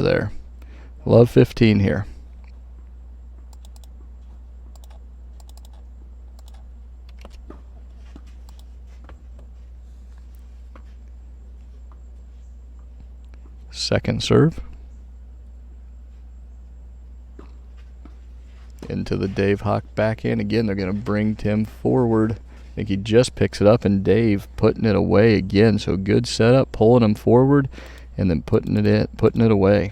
there. Love 15 here. Second serve. Into the Dave Hock backhand. Again, they're going to bring Tim forward. I think he just picks it up, and Dave putting it away again. So good setup, pulling him forward, and then putting it away.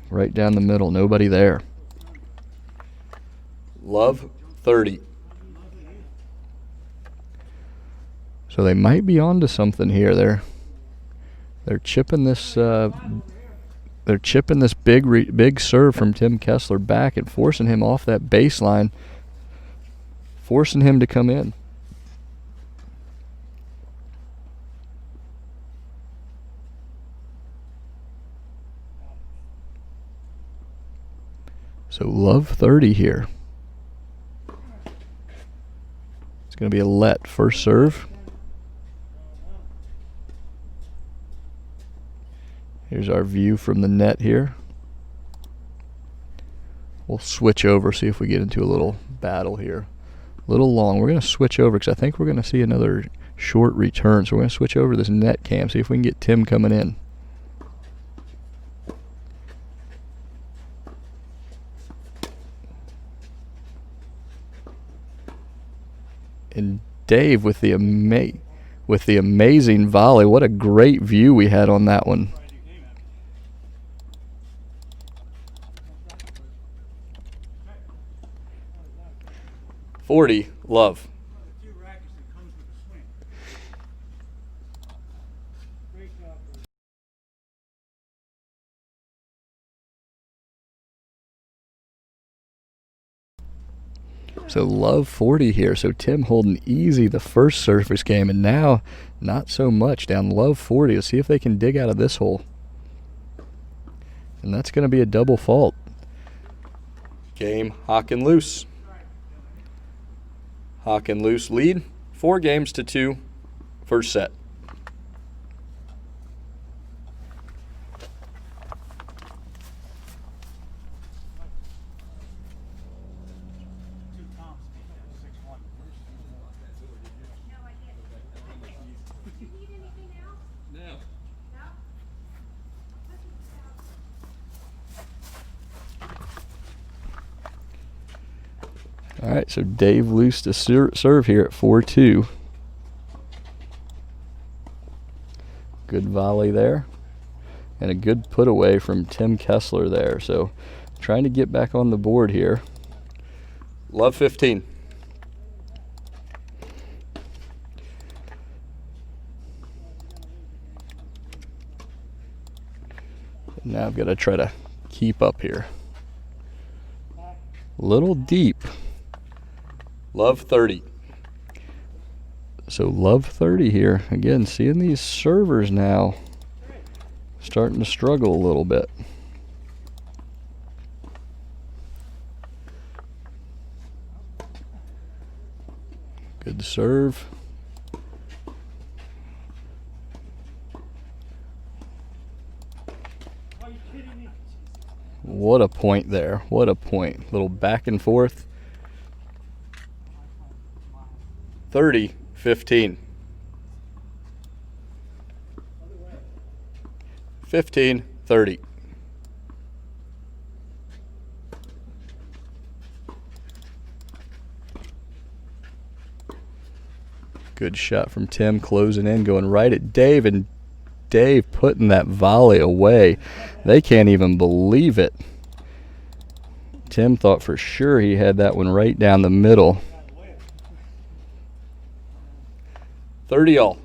Right down the middle, nobody there. Love 30. So they might be onto something here. They're chipping this. They're chipping this big serve from Tim Kessler back and forcing him off that baseline, forcing him to come in. So love 30 here. It's going to be a let first serve. Here's our view from the net here. We'll switch over, see if we get into a little battle here. A little long. We're going to switch over because I think we're going to see another short return. So we're going to switch over this net cam, see if we can get Tim coming in. And Dave with the amazing volley. What a great view we had on that one. .40, love. So love 40 here. So Tim holding easy the first surface game, and now not so much down love 40. Let's see if they can dig out of this hole. And that's going to be a double fault. Game, Hock and Luce. Hock and Luce lead 4-2, first set. All right, so Dave Luce to serve here at 4-2. Good volley there. And a good put away from Tim Kessler there. So trying to get back on the board here. Love 15. Now I've got to try to keep up here. Little deep. Love 30. So love 30 here. Again, seeing these servers now starting to struggle a little bit. Good serve. What a point there. What a point. Little back and forth. 30-15. 15-30. Good shot from Tim, closing in, going right at Dave, and Dave putting that volley away. They can't even believe it. Tim thought for sure he had that one right down the middle. 30-all.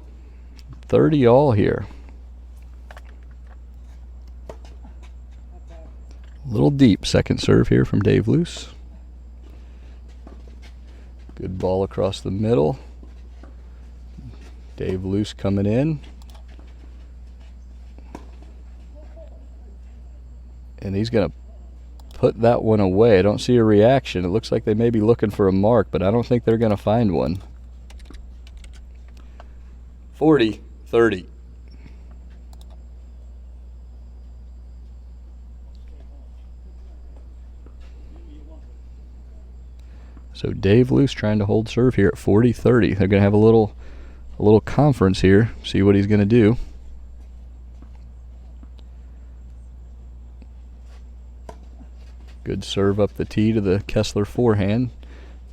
30-all here. A little deep. Second serve here from Dave Luce. Good ball across the middle. Dave Luce coming in. And he's going to put that one away. I don't see a reaction. It looks like they may be looking for a mark, but I don't think they're going to find one. 40-30. So Dave Luce trying to hold serve here at 40-30. They're going to have a little conference here, see what he's going to do. Good serve up the tee to the Kessler forehand.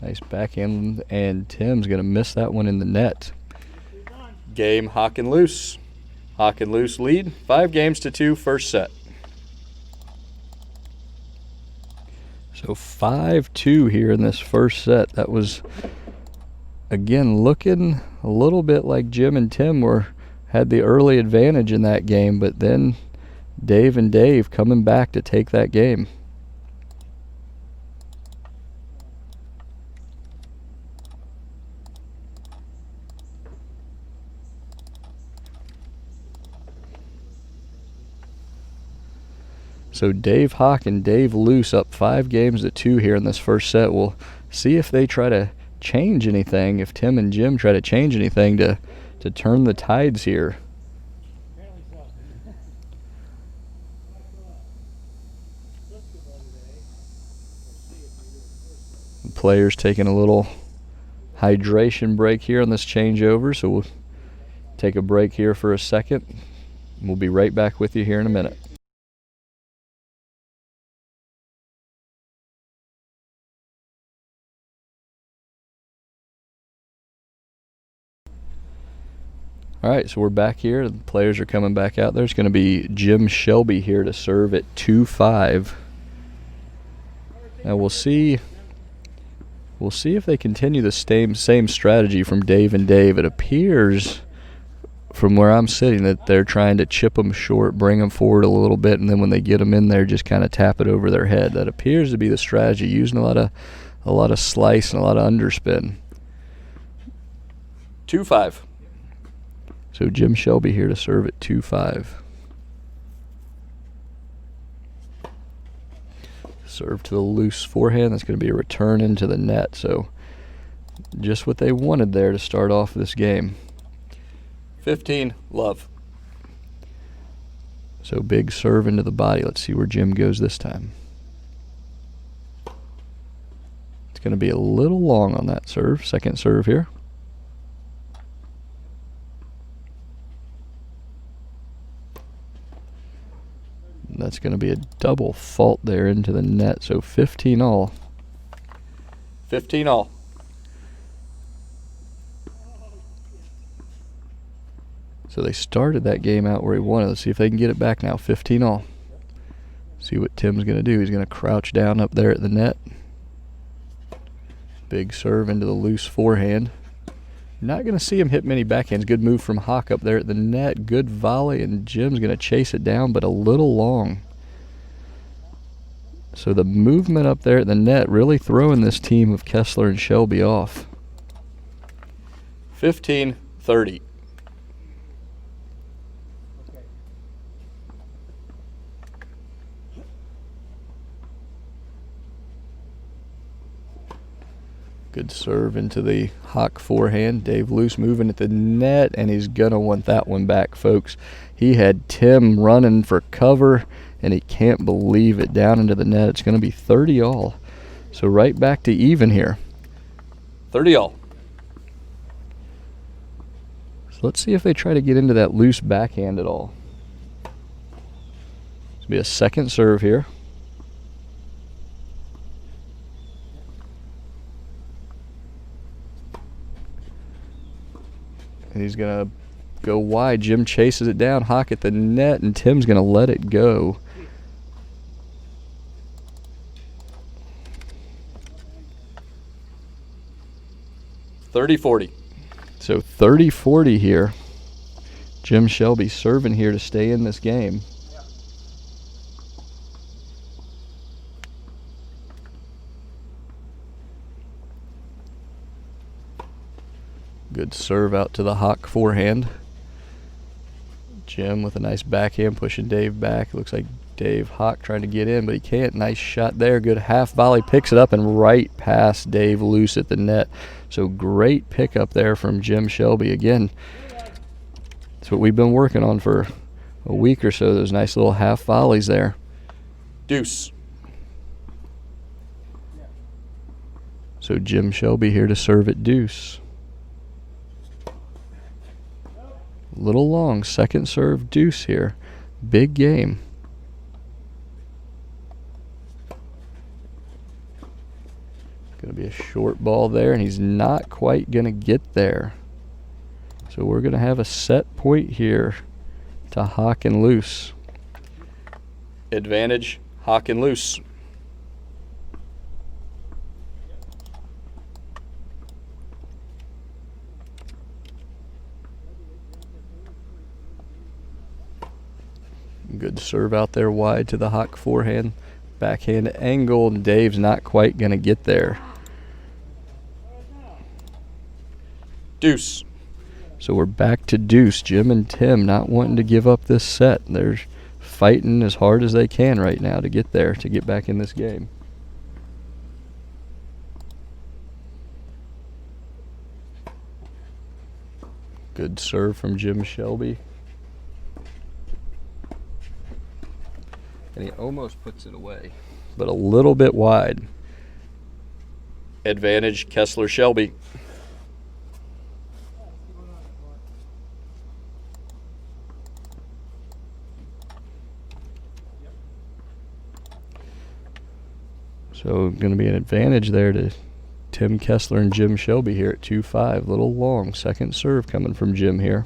Nice backhand, and Tim's going to miss that one in the net. Game, Hock and Luce. Hock and Luce lead 5-2, first set. So 5-2 here in this first set. That was, again, looking a little bit like Jim and Tim had the early advantage in that game, but then Dave and Dave coming back to take that game. So Dave Hock and Dave Luce up 5-2 here in this first set. We'll see if they try to change anything, if Tim and Jim try to change anything to turn the tides here. The players taking a little hydration break here on this changeover, so we'll take a break here for a second. We'll be right back with you here in a minute. All right, so we're back here. The players are coming back out. There's going to be Jim Shelby here to serve at 2-5. Now we'll see if they continue the same strategy from Dave and Dave. It appears from where I'm sitting that they're trying to chip them short, bring them forward a little bit, and then when they get them in there, just kind of tap it over their head. That appears to be the strategy, using a lot of slice and a lot of underspin. 2-5. So Jim Shelby here to serve at 2-5. Serve to the loose forehand. That's going to be a return into the net. So just what they wanted there to start off this game. 15, love. So big serve into the body. Let's see where Jim goes this time. It's going to be a little long on that serve. Second serve here. That's going to be a double fault there into the net. So 15 all. 15 all. So they started that game out where he wanted. Let's see if they can get it back now. 15 all. See what Tim's going to do. He's going to crouch down up there at the net. Big serve into the loose forehand. Not going to see him hit many backhands. Good move from Hock up there at the net. Good volley, and Jim's going to chase it down, but a little long. So the movement up there at the net really throwing this team of Kessler and Shelby off. 15-30. Good serve into the Hock forehand. Dave Luce moving at the net, and he's going to want that one back, folks. He had Tim running for cover, and he can't believe it down into the net. It's going to be 30 all. So right back to even here. 30 all. So let's see if they try to get into that loose backhand at all. This will be a second serve here. And he's going to go wide. Jim chases it down. Hock at the net, and Tim's going to let it go. .30-40. So 30-40 here. Jim Shelby serving here to stay in this game. Good serve out to the Hock forehand. Jim with a nice backhand pushing Dave back. Looks like Dave Hock trying to get in, but he can't. Nice shot there. Good half volley. Picks it up and right past Dave Luce at the net. So great pickup there from Jim Shelby. Again, that's what we've been working on for a week or so. Those nice little half volleys there. Deuce. So So Jim Shelby here to serve at deuce. Little long, second serve deuce here. Big game. Going to be a short ball there, and he's not quite going to get there. So we're going to have a set point here to Hock and Luce. Advantage, Hock and Luce. Good serve out there wide to the Hock forehand. Backhand angle, and Dave's not quite going to get there. Deuce. So we're back to deuce. Jim and Tim not wanting to give up this set. They're fighting as hard as they can right now to get there, to get back in this game. Good serve from Jim Shelby. And he almost puts it away, but a little bit wide. Advantage, Kessler Shelby. So going to be an advantage there to Tim Kessler and Jim Shelby here at 2-5. Little long, second serve coming from Jim here.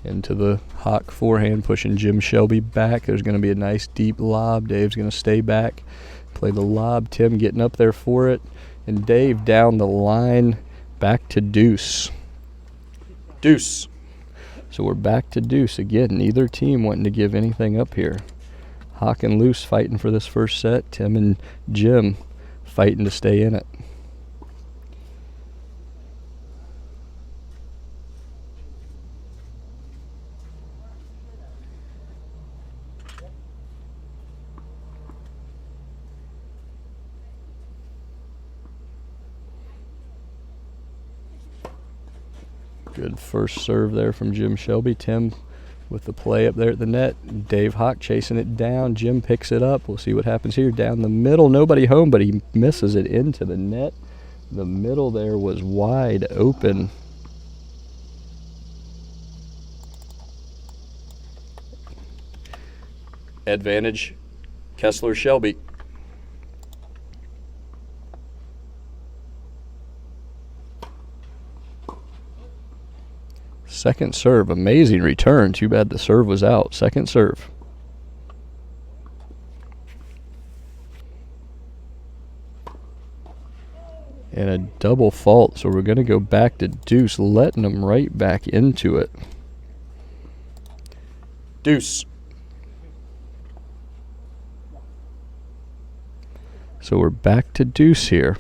Into the Hock forehand, pushing Jim Shelby back. There's going to be a nice deep lob. Dave's going to stay back, play the lob. Tim getting up there for it. And Dave down the line, back to deuce. Deuce. So we're back to deuce again. Neither team wanting to give anything up here. Hock and Luce fighting for this first set. Tim and Jim fighting to stay in it. Good first serve there from Jim Shelby. Tim with the play up there at the net. Dave Hock chasing it down. Jim picks it up. We'll see what happens here. Down the middle, nobody home, but he misses it into the net. The middle there was wide open. Advantage, Kessler Shelby. Second serve, amazing return. Too bad the serve was out. Second serve. And a double fault, so we're going to go back to deuce, letting them right back into it. Deuce. So we're back to deuce here.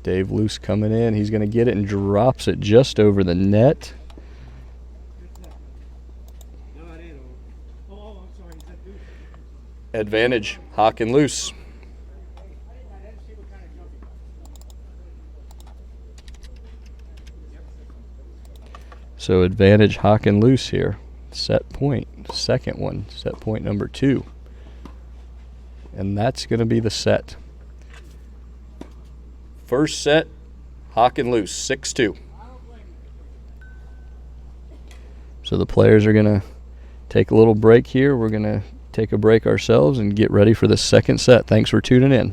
Dave Luce coming in. He's going to get it and drops it just over the net. Advantage, Hock and Luce. So advantage, Hock and Luce here. Set point, second one, set point number 2. And that's going to be the set. First set, Hock and Luce, 6-2. So the players are going to take a little break here. We're going to take a break ourselves and get ready for the second set. Thanks for tuning in.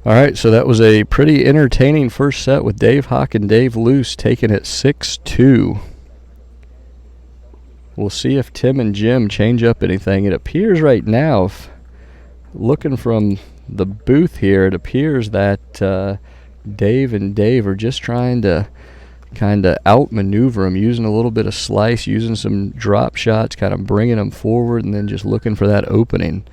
All right, so that was a pretty entertaining first set with Dave Hock and Dave Luce taking it 6-2. We'll see if Tim and Jim change up anything. It appears right now, looking from the booth here, it appears that Dave and Dave are just trying to kind of outmaneuver him, using a little bit of slice, using some drop shots, kind of bringing them forward, and then just looking for that opening.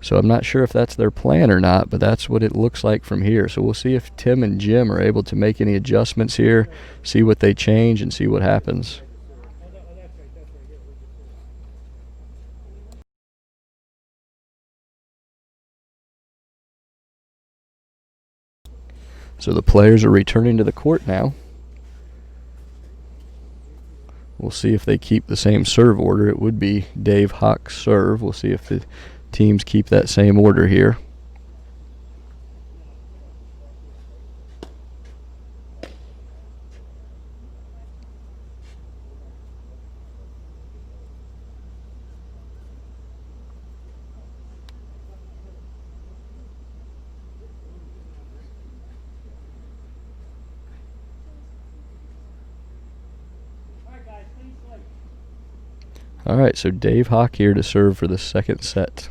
So I'm not sure if that's their plan or not, but that's what it looks like from here. So we'll see if Tim and Jim are able to make any adjustments here, see what they change, and see what happens. So the players are returning to the court now. We'll see if they keep the same serve order. It would be Dave Hock's serve. We'll see if the teams keep that same order here. All right, so Dave Hock here to serve for the second set.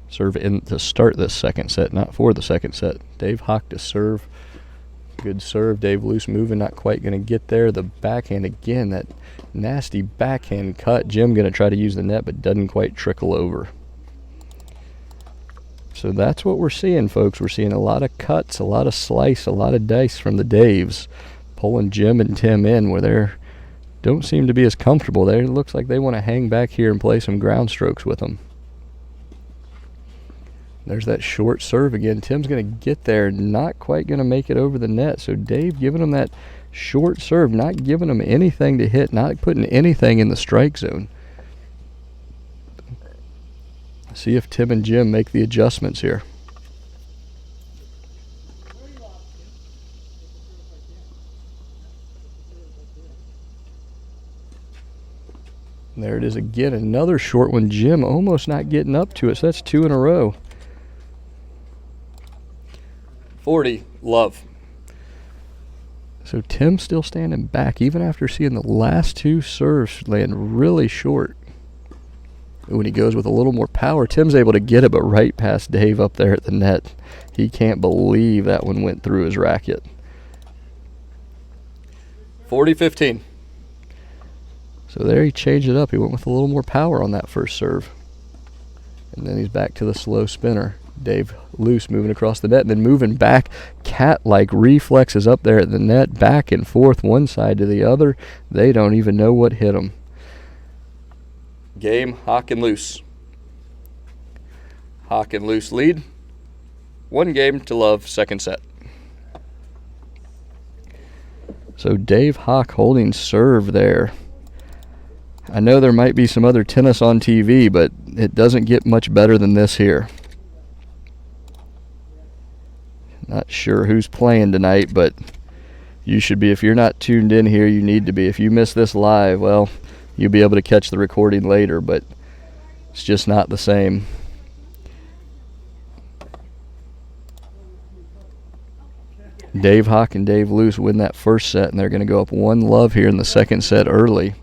Serve in to start this second set, not for the second set. Dave Hock to serve. Good serve. Dave Luce moving, not quite going to get there. The backhand again, that nasty backhand cut. Jim going to try to use the net, but doesn't quite trickle over. So that's what we're seeing, folks. We're seeing a lot of cuts, a lot of slice, a lot of dice from the Daves, pulling Jim and Tim in where they're don't seem to be as comfortable there. It looks like they want to hang back here and play some ground strokes with them. There's that short serve again. Tim's going to get there, not quite going to make it over the net. So Dave giving him that short serve, not giving him anything to hit, not putting anything in the strike zone. See if Tim and Jim make the adjustments here. There it is again, another short one. Jim almost not getting up to it, so that's 2 in a row. 40, love. So Tim still standing back, even after seeing the last 2 serves land really short. When he goes with a little more power, Tim's able to get it, but right past Dave up there at the net. He can't believe that one went through his racket. 40-15. So there he changed it up. He went with a little more power on that first serve. And then he's back to the slow spinner. Dave Luce moving across the net and then moving back. Cat-like reflexes up there at the net, back and forth, one side to the other. They don't even know what hit them. Game, Hock and Luce. Hock and Luce lead. 1 game to love, second set. So Dave Hock holding serve there. I know there might be some other tennis on TV, but it doesn't get much better than this here. Not sure who's playing tonight, but you should be. If you're not tuned in here, you need to be. If you miss this live, well, you'll be able to catch the recording later, but it's just not the same. Dave Hock and Dave Luce win that first set, and they're going to go up 1 love here in the second set early.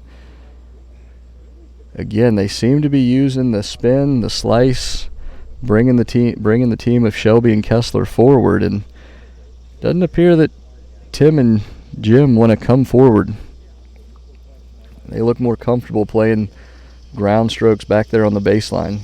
Again, they seem to be using the spin, the slice, bringing the team of Shelby and Kessler forward, and doesn't appear that Tim and Jim want to come forward. They look more comfortable playing ground strokes back there on the baseline.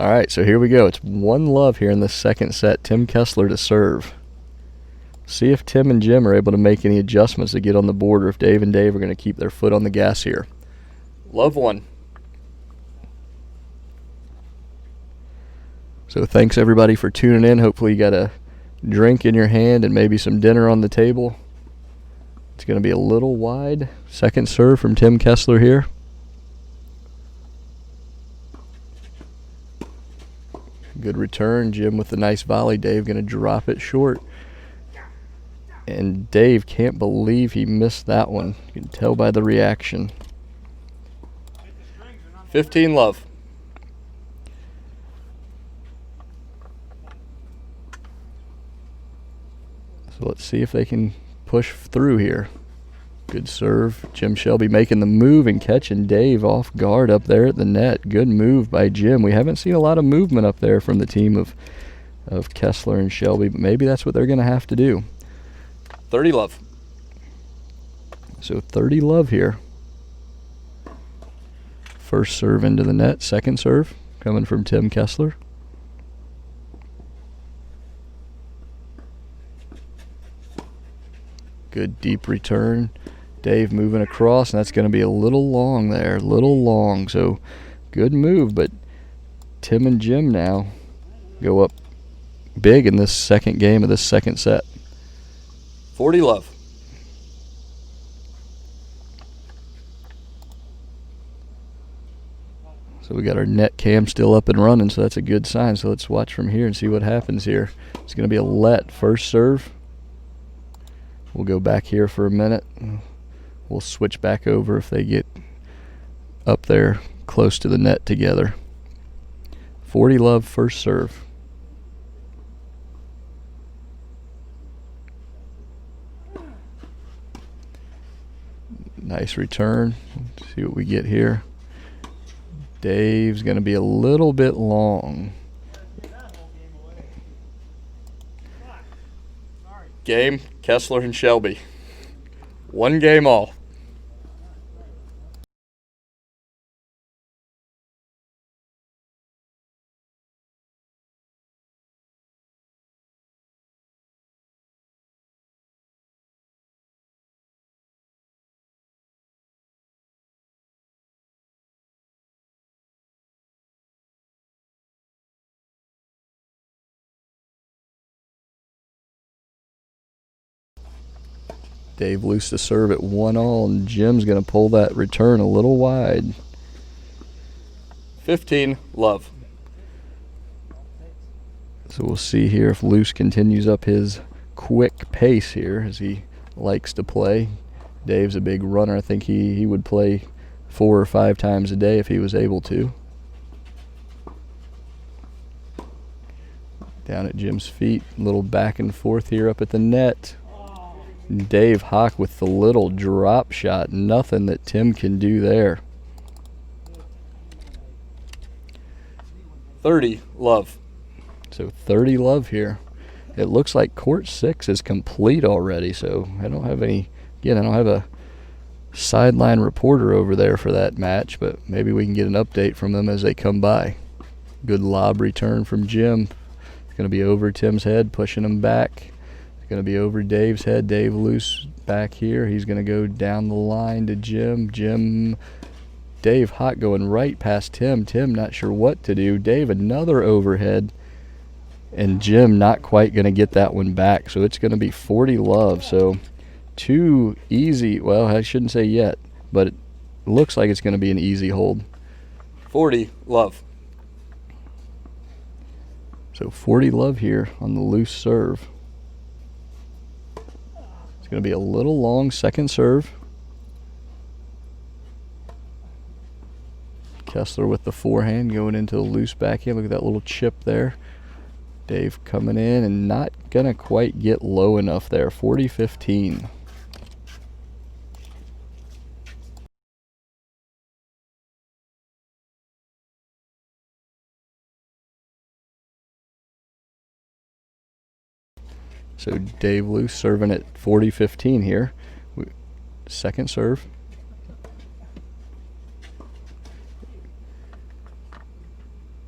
All right, so here we go. It's 1-love here in the second set. Tim Kessler to serve. See if Tim and Jim are able to make any adjustments to get on the board, or if Dave and Dave are going to keep their foot on the gas here. Love 1. So thanks everybody for tuning in. Hopefully you got a drink in your hand and maybe some dinner on the table. It's going to be a little wide. Second serve from Tim Kessler here. Good return. Jim with the nice volley. Dave going to drop it short. And Dave can't believe he missed that one. You can tell by the reaction. 15-love. So let's see if they can push through here. Good serve. Jim Shelby making the move and catching Dave off guard up there at the net. Good move by Jim. We haven't seen a lot of movement up there from the team of Kessler and Shelby, but maybe that's what they're going to have to do. 30-love. So 30-love here. First serve into the net. Second serve coming from Tim Kessler. Good deep return. Dave moving across, and that's going to be a little long there. Little long. So good move, but Tim and Jim now go up big in this second game of this second set. 40-love. So we got our net cam still up and running, so that's a good sign. So let's watch from here and see what happens here. It's going to be a let first serve. We'll go back here for a minute. We'll switch back over if they get up there close to the net together. 40-love first serve. Nice return. Let's see what we get here. Dave's going to be a little bit long. Game, Kessler and Shelby. 1 game all. Dave Luce to serve at 1-all, and Jim's going to pull that return a little wide. 15-love. So we'll see here if Luce continues up his quick pace here as he likes to play. Dave's a big runner. I think he would play 4 or 5 times a day if he was able to. Down at Jim's feet, a little back and forth here up at the net. Dave Hock with the little drop shot. Nothing that Tim can do there. 30-love. So 30-love here. It looks like court 6 is complete already, so I don't have a sideline reporter over there for that match, but maybe we can get an update from them as they come by. Good lob return from Jim. It's going to be over Tim's head, pushing him back. Going to be over Dave's head. Dave Luce back here. He's going to go down the line to Jim. Dave Hock going right past Tim. Tim not sure what to do. Dave another overhead. And Jim not quite going to get that one back. So it's going to be 40-love. So 2 easy. Well, I shouldn't say yet, but it looks like it's going to be an easy hold. 40-love. So 40-love here on the Luce serve. Going to be a little long second serve. Kessler with the forehand going into the Luce backhand. Look at that little chip there. Dave coming in and not going to quite get low enough there. 40-15. So Dave Luce serving at 40-15 here. Second serve.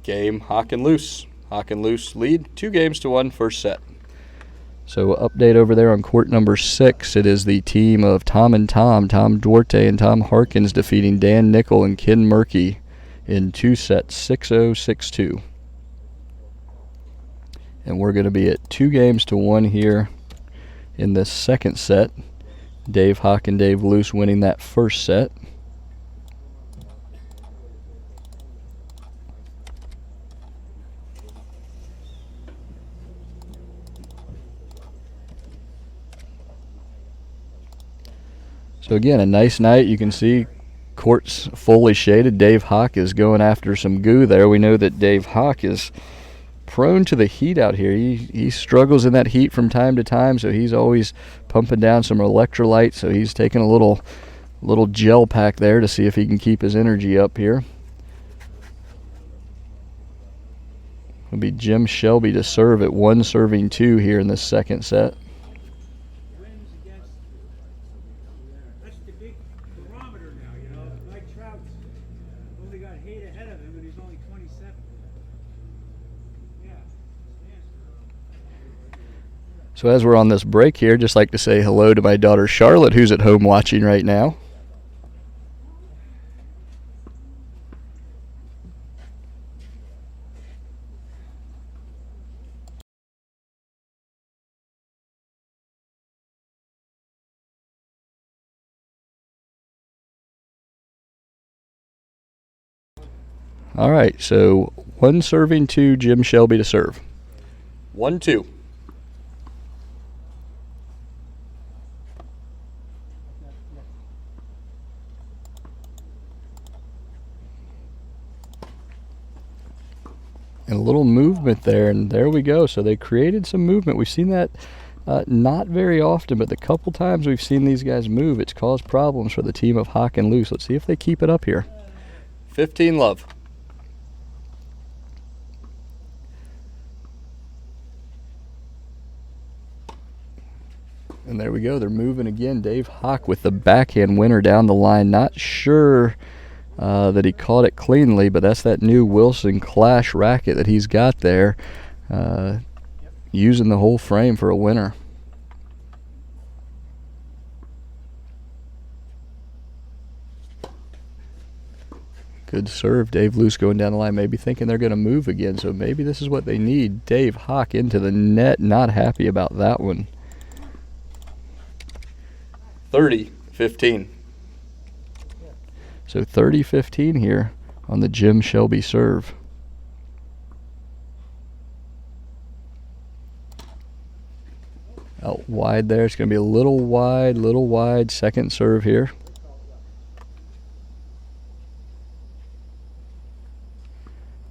Game, Hock and Luce. Hock and Luce lead 2-1 first set. So update over there on court number 6. It is the team of Tom and Tom Duarte and Tom Harkins defeating Dan Nickel and Ken Murky in 2 sets, 6-0, 6-2. And we're going to be at 2-1 here in this second set. Dave Hock and Dave Luce winning that first set. So again, a nice night. You can see court's fully shaded. Dave Hock is going after some goo there. We know that Dave Hock is prone to the heat out here. He struggles in that heat from time to time, so he's always pumping down some electrolytes. So he's taking a little gel pack there to see if he can keep his energy up here. It'll be Jim Shelby to serve at 1 serving 2 here in this second set. So as we're on this break here, just like to say hello to my daughter Charlotte, who's at home watching right now. All right, so 1 serving 2, Jim Shelby to serve. 1-2. And a little movement there, and there we go. So they created some movement. We've seen that not very often, but the couple times we've seen these guys move, it's caused problems for the team of Hock and Luce. Let's see if they keep it up here. 15 love. And there we go. They're moving again. Dave Hock with the backhand winner down the line. Not sure that he caught it cleanly, but that's that new Wilson Clash racket that he's got there, using the whole frame for a winner. Good serve. Dave Luce going down the line, maybe thinking they're going to move again, so maybe this is what they need. Dave Hock into the net, not happy about that one. 30-15. So 30-15 here on the Jim Shelby serve. Out wide there. It's going to be a little wide. Second serve here.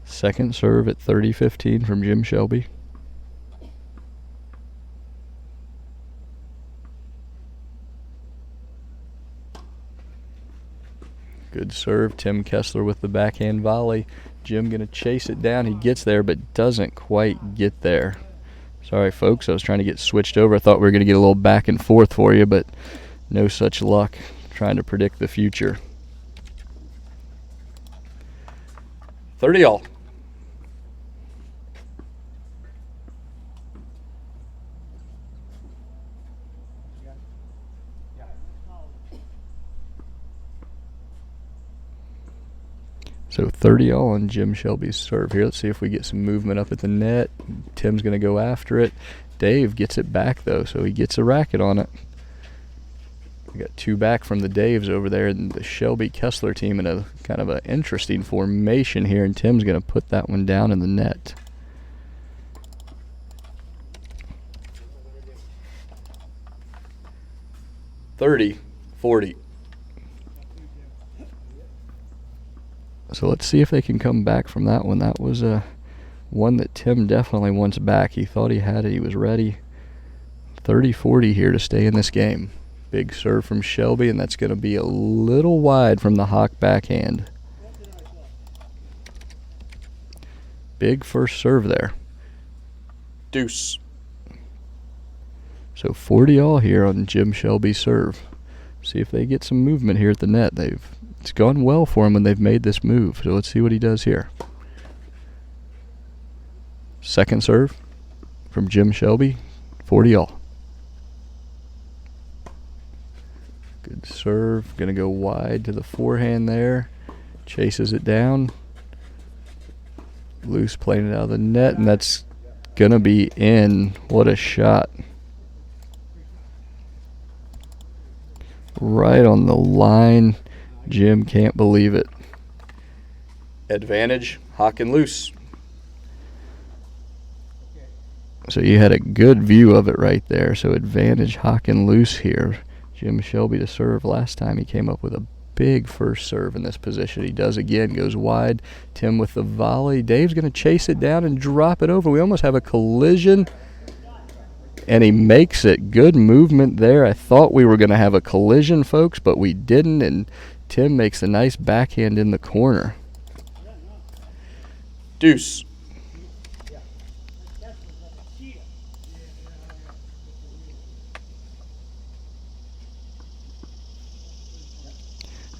Second serve at 30-15 from Jim Shelby. Good serve. Tim Kessler with the backhand volley. Jim going to chase it down. He gets there, but doesn't quite get there. Sorry, folks. I was trying to get switched over. I thought we were going to get a little back and forth for you, but no such luck trying to predict the future. 30 all. So 30 all on Jim Shelby's serve here. Let's see if we get some movement up at the net. Tim's going to go after it. Dave gets it back, though, so he gets a racket on it. We got 2 back from the Daves over there, and the Shelby Kessler team in a kind of an interesting formation here, and Tim's going to put that one down in the net. $30-40. So let's see if they can come back from that one. That was one that Tim definitely wants back. He thought he had it. He was ready. 30-40 here to stay in this game. Big serve from Shelby, and that's going to be a little wide from the Hock backhand. Big first serve there. Deuce. So 40 all here on Jim Shelby's serve. See if they get some movement here at the net. It's gone well for him when they've made this move. So let's see what he does here. Second serve from Jim Shelby, 40 all. Good serve, gonna go wide to the forehand there. Chases it down. Luce playing it out of the net, and that's gonna be in. What a shot. Right on the line. Jim can't believe it. Advantage, Hock and Luce. So you had a good view of it right there. So advantage, Hock and Luce here. Jim Shelby to serve. Last time he came up with a big first serve in this position. He does again, goes wide. Tim with the volley. Dave's going to chase it down and drop it over. We almost have a collision. And he makes it. Good movement there. I thought we were going to have a collision, folks, but we didn't. And Tim makes a nice backhand in the corner. Deuce.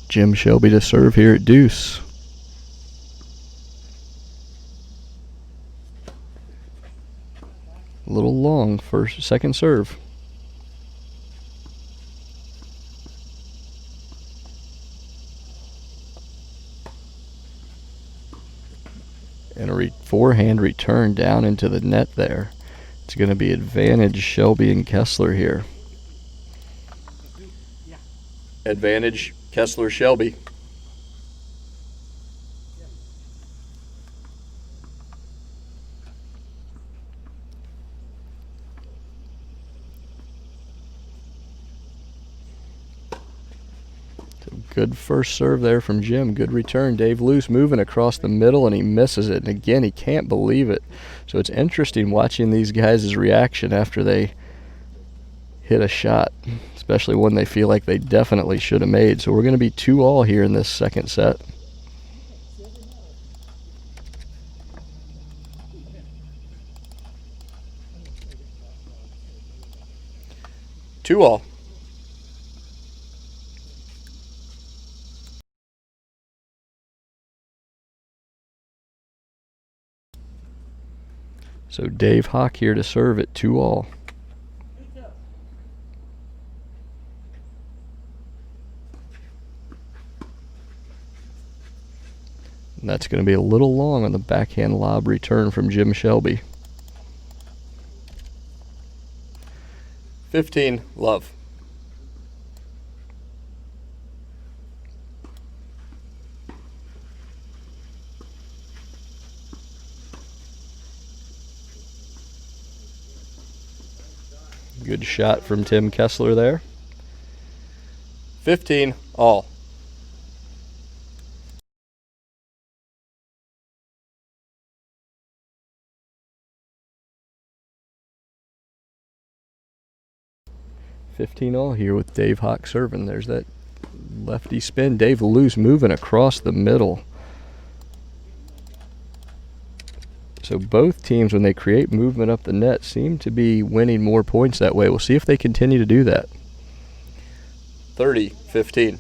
Jim Shelby to serve here at deuce. A little long second serve. And a forehand return down into the net there. It's going to be advantage Shelby and Kessler here. Advantage Kessler Shelby. Good first serve there from Jim. Good return. Dave Luce moving across the middle, and he misses it. And again, he can't believe it. So it's interesting watching these guys' reaction after they hit a shot, especially one they feel like they definitely should have made. So we're going to be 2-all here in this second set. Two all. So Dave Hock here to serve at 2-all. And that's going to be a little long on the backhand lob return from Jim Shelby. 15, love. Good shot from Tim Kessler there. 15, all. All here with Dave Hock serving. There's that lefty spin. Dave Luce moving across the middle. So both teams, when they create movement up the net, seem to be winning more points that way. We'll see if they continue to do that. 30-15.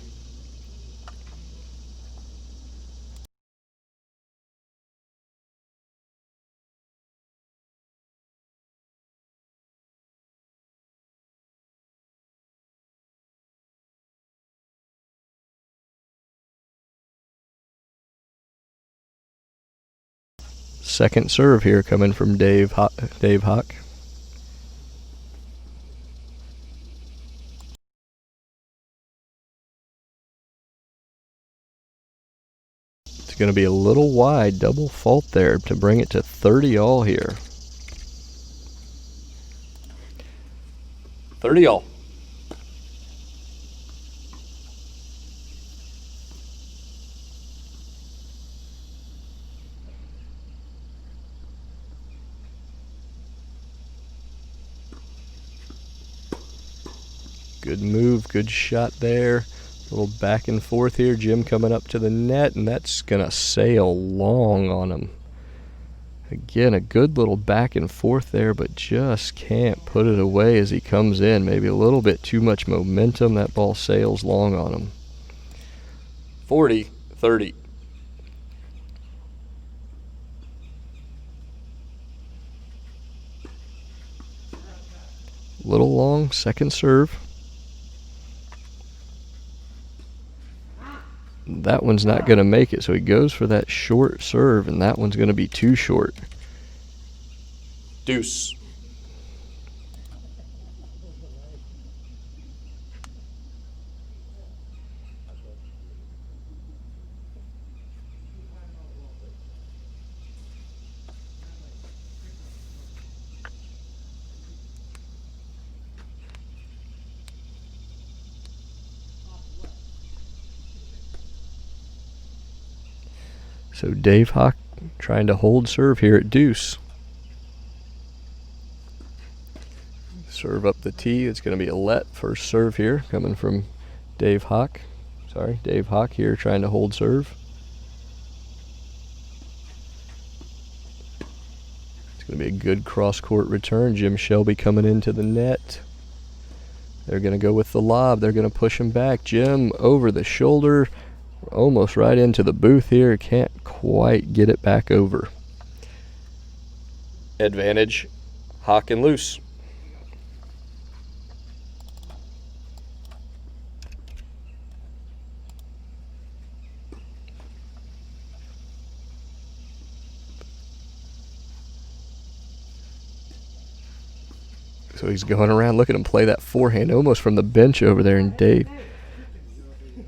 Second serve here coming from Dave Hock. It's going to be a little wide, double fault there to bring it to 30-all here. 30-all. Good move, good shot there. A little back and forth here. Jim coming up to the net, and that's going to sail long on him. Again, a good little back and forth there, but just can't put it away as he comes in. Maybe a little bit too much momentum. That ball sails long on him. 40-30. Little long, second serve. That one's not going to make it, so he goes for that short serve, and that one's going to be too short. Deuce. So Dave Hock trying to hold serve here at deuce. Serve up the tee. It's going to be a let first serve here coming from Dave Hock. Dave Hock here trying to hold serve. It's going to be a good cross-court return. Jim Shelby coming into the net. They're going to go with the lob. They're going to push him back. Jim over the shoulder, almost right into the booth here. Can't quite get it back over. Advantage, Hock and Luce. So he's going around. Look at him play that forehand almost from the bench over there. And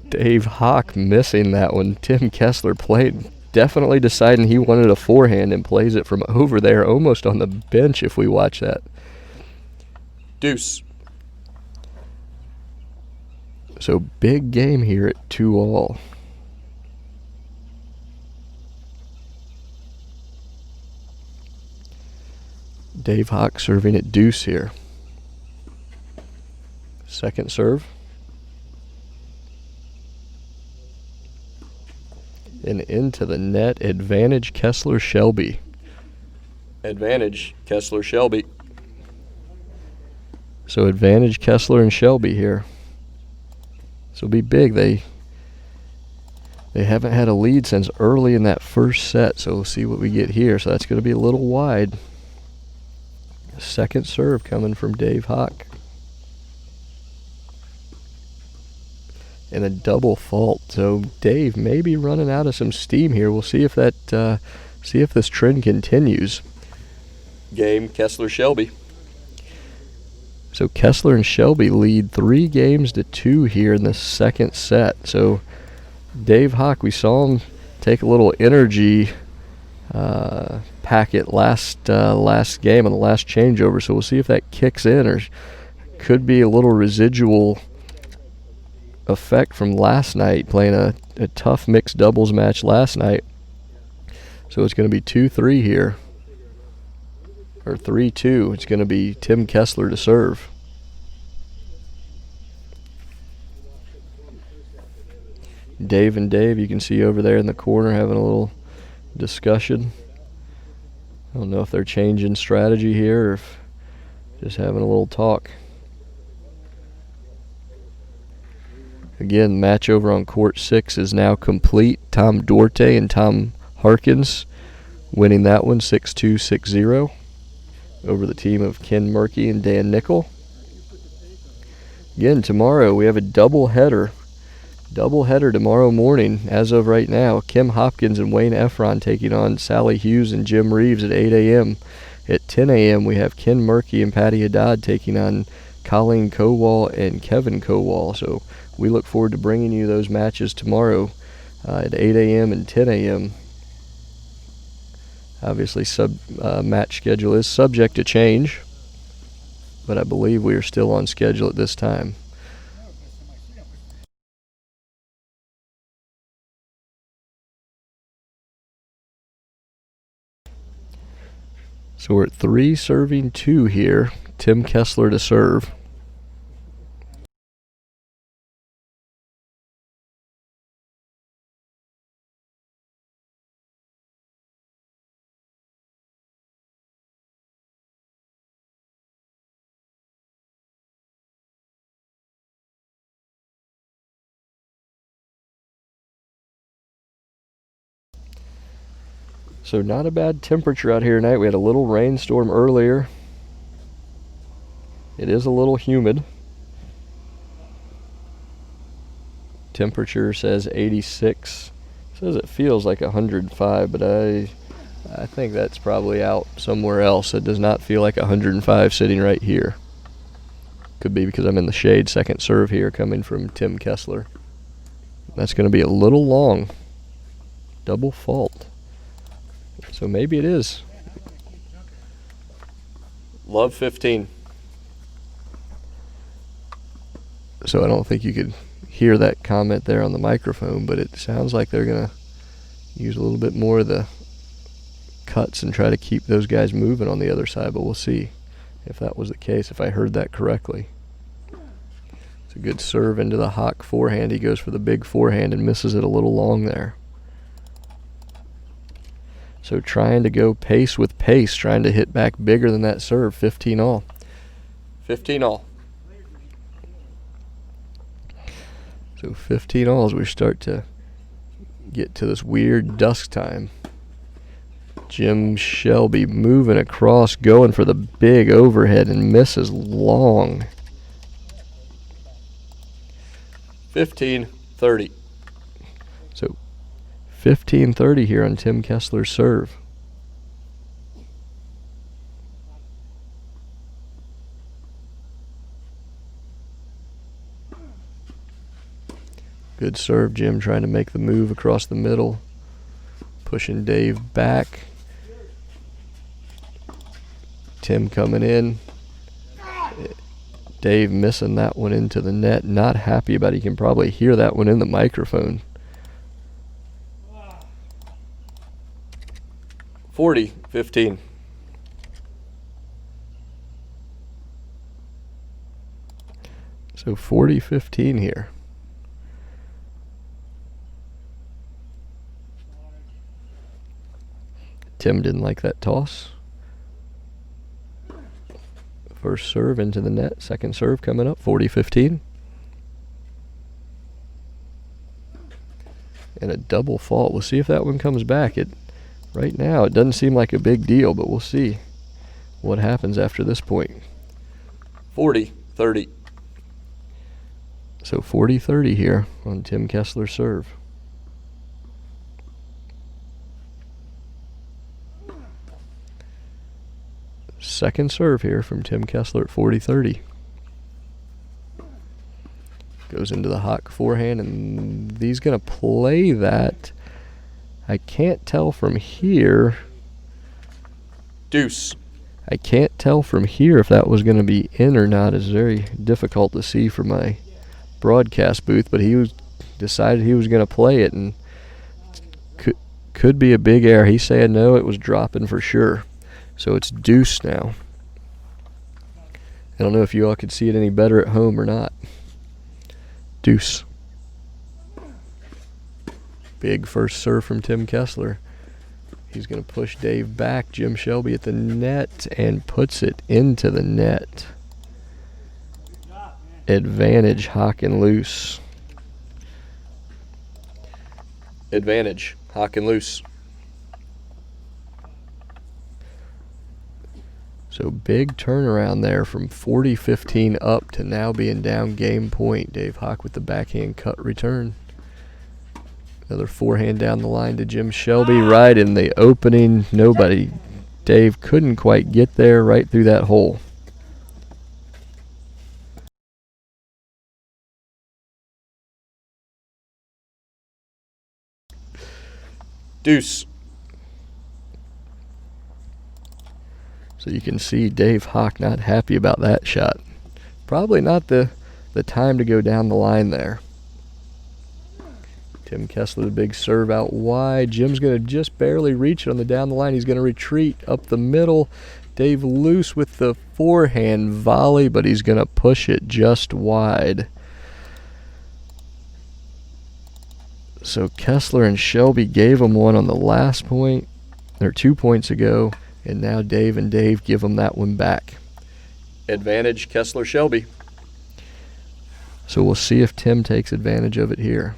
Dave Hock missing that one. Tim Kessler played, definitely deciding he wanted a forehand and plays it from over there almost on the bench if we watch that. Deuce. So big game here at 2-all. Dave Hock serving at deuce here. Second serve. And into the net. Advantage Kessler Shelby. Advantage, Kessler Shelby. So advantage Kessler and Shelby here. So be big. They haven't had a lead since early in that first set. So we'll see what we get here. So that's going to be a little wide. Second serve coming from Dave Hock. And a double fault. So Dave may be running out of some steam here. We'll see if this trend continues. Game, Kessler Shelby. So Kessler and Shelby lead 3-2 here in the second set. So Dave Hock, we saw him take a little energy packet last game on the last changeover. So we'll see if that kicks in, or could be a little residual effect from last night, playing a tough mixed doubles match last night. So it's going to be 2-3 here, or 3-2. It's going to be Tim Kessler to serve. Dave and Dave, you can see over there in the corner having a little discussion. I don't know if they're changing strategy here or if just having a little talk. Again, match over on court 6 is now complete. Tom Dorte and Tom Harkins winning that one 6-2, 6-0 over the team of Ken Murkey and Dan Nickel. Again, tomorrow we have a doubleheader tomorrow morning. As of right now, Kim Hopkins and Wayne Efron taking on Sally Hughes and Jim Reeves at 8 a.m. At 10 a.m. we have Ken Murkey and Patty Haddad taking on Colleen Kowal and Kevin Kowal. So we look forward to bringing you those matches tomorrow at 8 a.m. and 10 a.m. Obviously, match schedule is subject to change, but I believe we are still on schedule at this time. So we're at 3-2 here. Tim Kessler to serve. So not a bad temperature out here tonight. We had a little rainstorm earlier. It is a little humid. Temperature says 86. Says it feels like 105, but I think that's probably out somewhere else. It does not feel like 105 sitting right here. Could be because I'm in the shade. Second serve here coming from Tim Kessler. That's going to be a little long. Double fault. So maybe it is. Love 15. So I don't think you could hear that comment there on the microphone, but it sounds like they're going to use a little bit more of the cuts and try to keep those guys moving on the other side, but we'll see if that was the case, if I heard that correctly. It's a good serve into the Hock forehand. He goes for the big forehand and misses it a little long there. So trying to go pace with pace, trying to hit back bigger than that serve. 15 all. 15 all. So 15 all as we start to get to this weird dusk time. Jim Shelby moving across, going for the big overhead and misses long. 15-30. So 15-30 here on Tim Kessler's serve. Good serve, Jim, trying to make the move across the middle. Pushing Dave back. Tim coming in. Dave missing that one into the net. Not happy about it. You can probably hear that one in the microphone. 40-15. So 40-15 here. Tim didn't like that toss. First serve into the net. Second serve coming up. 40-15. And a double fault. We'll see if that one comes back. Right now, it doesn't seem like a big deal, but we'll see what happens after this point. 40-30. So 40-30 here on Tim Kessler's serve. Second serve here from Tim Kessler at 40-30. Goes into the Hock forehand, and he's going to play that. I can't tell from here. Deuce. I can't tell from here if that was going to be in or not. It's very difficult to see from my broadcast booth, but he decided he was going to play it, and could be a big error. He said no, it was dropping for sure. So it's deuce now. I don't know if you all could see it any better at home or not. Deuce. Big first serve from Tim Kessler. He's going to push Dave back. Jim Shelby at the net and puts it into the net. Advantage, Hock and Luce. Advantage, Hock and Luce. So big turnaround there from 40-15 up to now being down game point. Dave Hock with the backhand cut return. Another forehand down the line to Jim Shelby. Right in the opening. Nobody. Dave couldn't quite get there right through that hole. Deuce. So you can see Dave Hock not happy about that shot. Probably not the time to go down the line there. Tim Kessler, the big serve out wide. Jim's going to just barely reach it on the down the line. He's going to retreat up the middle. Dave Luce with the forehand volley, but he's going to push it just wide. So Kessler and Shelby gave him one on the last point, or 2 points ago. And now Dave and Dave give him that one back. Advantage, Kessler Shelby. So we'll see if Tim takes advantage of it here.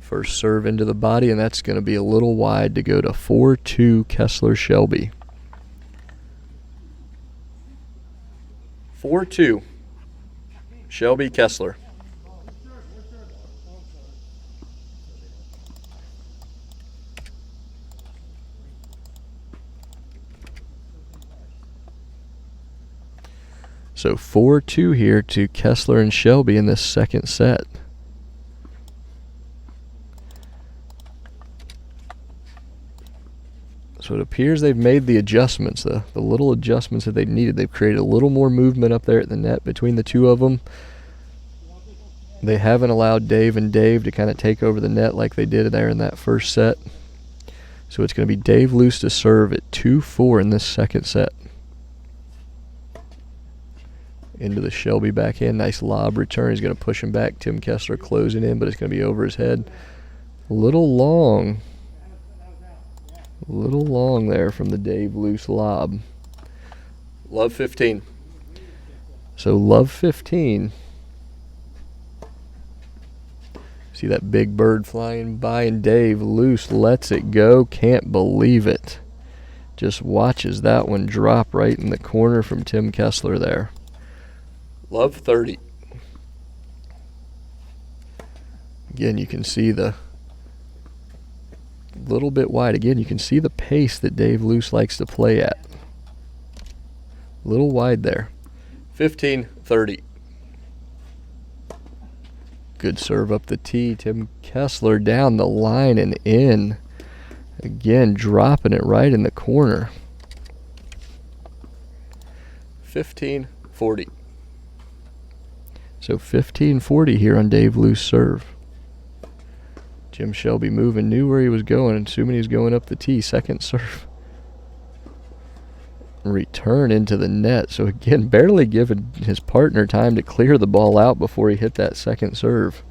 First serve into the body, and that's going to be a little wide to go to 4-2 Kessler Shelby. 4-2. Shelby Kessler. So 4-2 here to Kessler and Shelby in this second set. So it appears they've made the adjustments, the little adjustments that they needed. They've created a little more movement up there at the net between the two of them. They haven't allowed Dave and Dave to kind of take over the net like they did there in that first set. So it's going to be Dave Luce to serve at 2-4 in this second set. Into the Shelby backhand. Nice lob return. He's going to push him back. Tim Kessler closing in, but it's going to be over his head. A little long there from the Dave Luce lob. Love 15. So love 15. See that big bird flying by, and Dave Luce lets it go. Can't believe it. Just watches that one drop right in the corner from Tim Kessler there. Love 30. Again, you can see the little bit wide. Again, you can see the pace that Dave Luce likes to play at. A little wide there. 15-30. Good serve up the tee. Tim Kessler down the line and in. Again, dropping it right in the corner. 15-40. So 15-40 here on Dave Luce serve. Jim Shelby moving, knew where he was going, assuming he was going up the tee. Second serve. Return into the net. So again, barely giving his partner time to clear the ball out before he hit that second serve.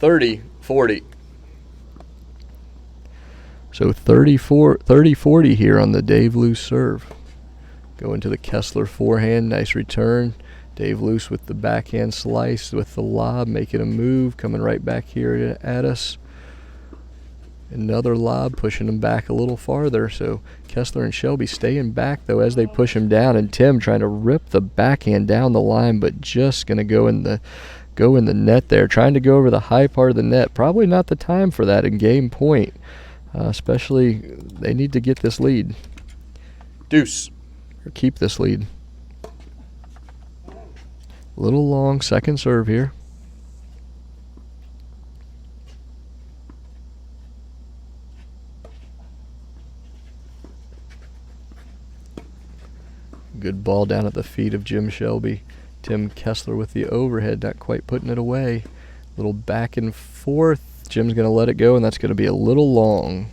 30-40. So 30-40 here on the Dave Luce serve. Going to the Kessler forehand. Nice return. Dave Luce with the backhand slice with the lob, making a move, coming right back here at us. Another lob, pushing him back a little farther. So Kessler and Shelby staying back, though, as they push him down. And Tim trying to rip the backhand down the line, but just going to go in the net there. Trying to go over the high part of the net. Probably not the time for that in game point. Especially, they need to get this lead. Deuce. Or keep this lead. Little long second serve here. Good ball down at the feet of Jim Shelby. Tim Kessler with the overhead, not quite putting it away. Little back and forth. Jim's going to let it go, and that's going to be a little long.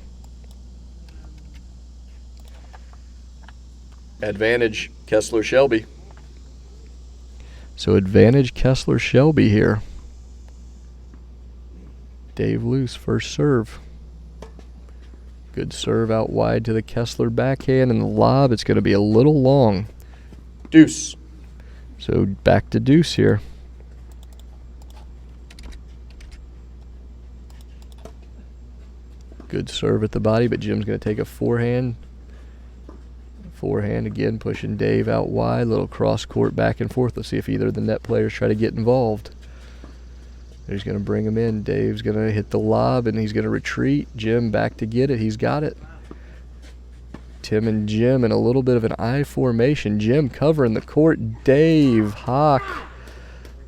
Advantage Kessler Shelby. So advantage Kessler Shelby here. Dave Luce first serve. Good serve out wide to the Kessler backhand, and the lob, it's going to be a little long. Deuce. So back to deuce here. Good serve at the body, but Jim's going to take a forehand. Forehand again, pushing Dave out wide. Little cross court back and forth. Let's see if either of the net players try to get involved. He's going to bring him in. Dave's going to hit the lob, and he's going to retreat. Jim back to get it. He's got it. Tim and Jim in a little bit of an I formation. Jim covering the court. Dave Hock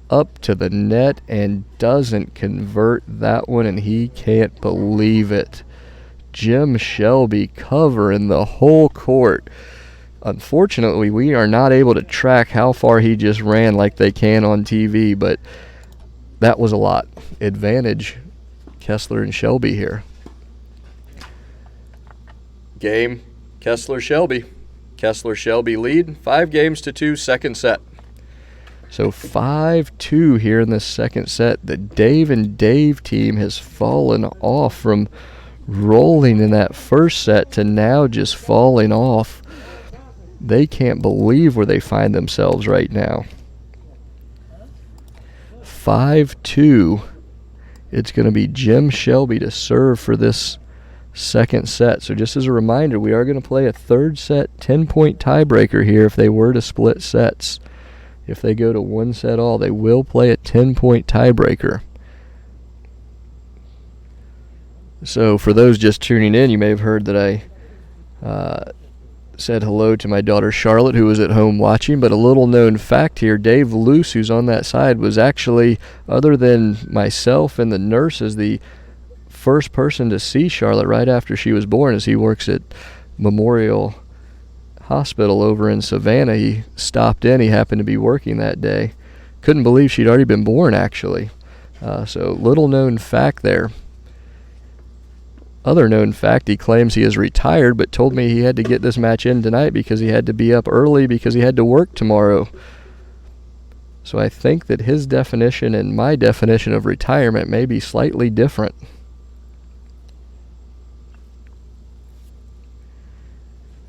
up to the net and doesn't convert that one, and he can't believe it. Jim Shelby covering the whole court. Unfortunately, we are not able to track how far he just ran like they can on TV, but that was a lot. Advantage Kessler and Shelby here. Game Kessler Shelby. Kessler Shelby lead 5-2 second set. So 5-2 here in the second set. The Dave and Dave team has fallen off from rolling in that first set to now just falling off. They can't believe where they find themselves right now. 5-2. It's going to be Jim Shelby to serve for this second set. So just as a reminder, we are going to play a third set 10-point tiebreaker here if they were to split sets. If they go to one set all, they will play a 10-point tiebreaker. So for those just tuning in, you may have heard that I said hello to my daughter Charlotte, who was at home watching. But a little known fact here, Dave Luce, who's on that side, was actually, other than myself and the nurses, the first person to see Charlotte right after she was born, as he works at Memorial Hospital over in Savannah. He stopped in. He happened to be working that day. Couldn't believe she'd already been born, actually. So little known fact there. Other known fact, he claims he is retired, but told me he had to get this match in tonight because he had to be up early because he had to work tomorrow. So I think that his definition and my definition of retirement may be slightly different.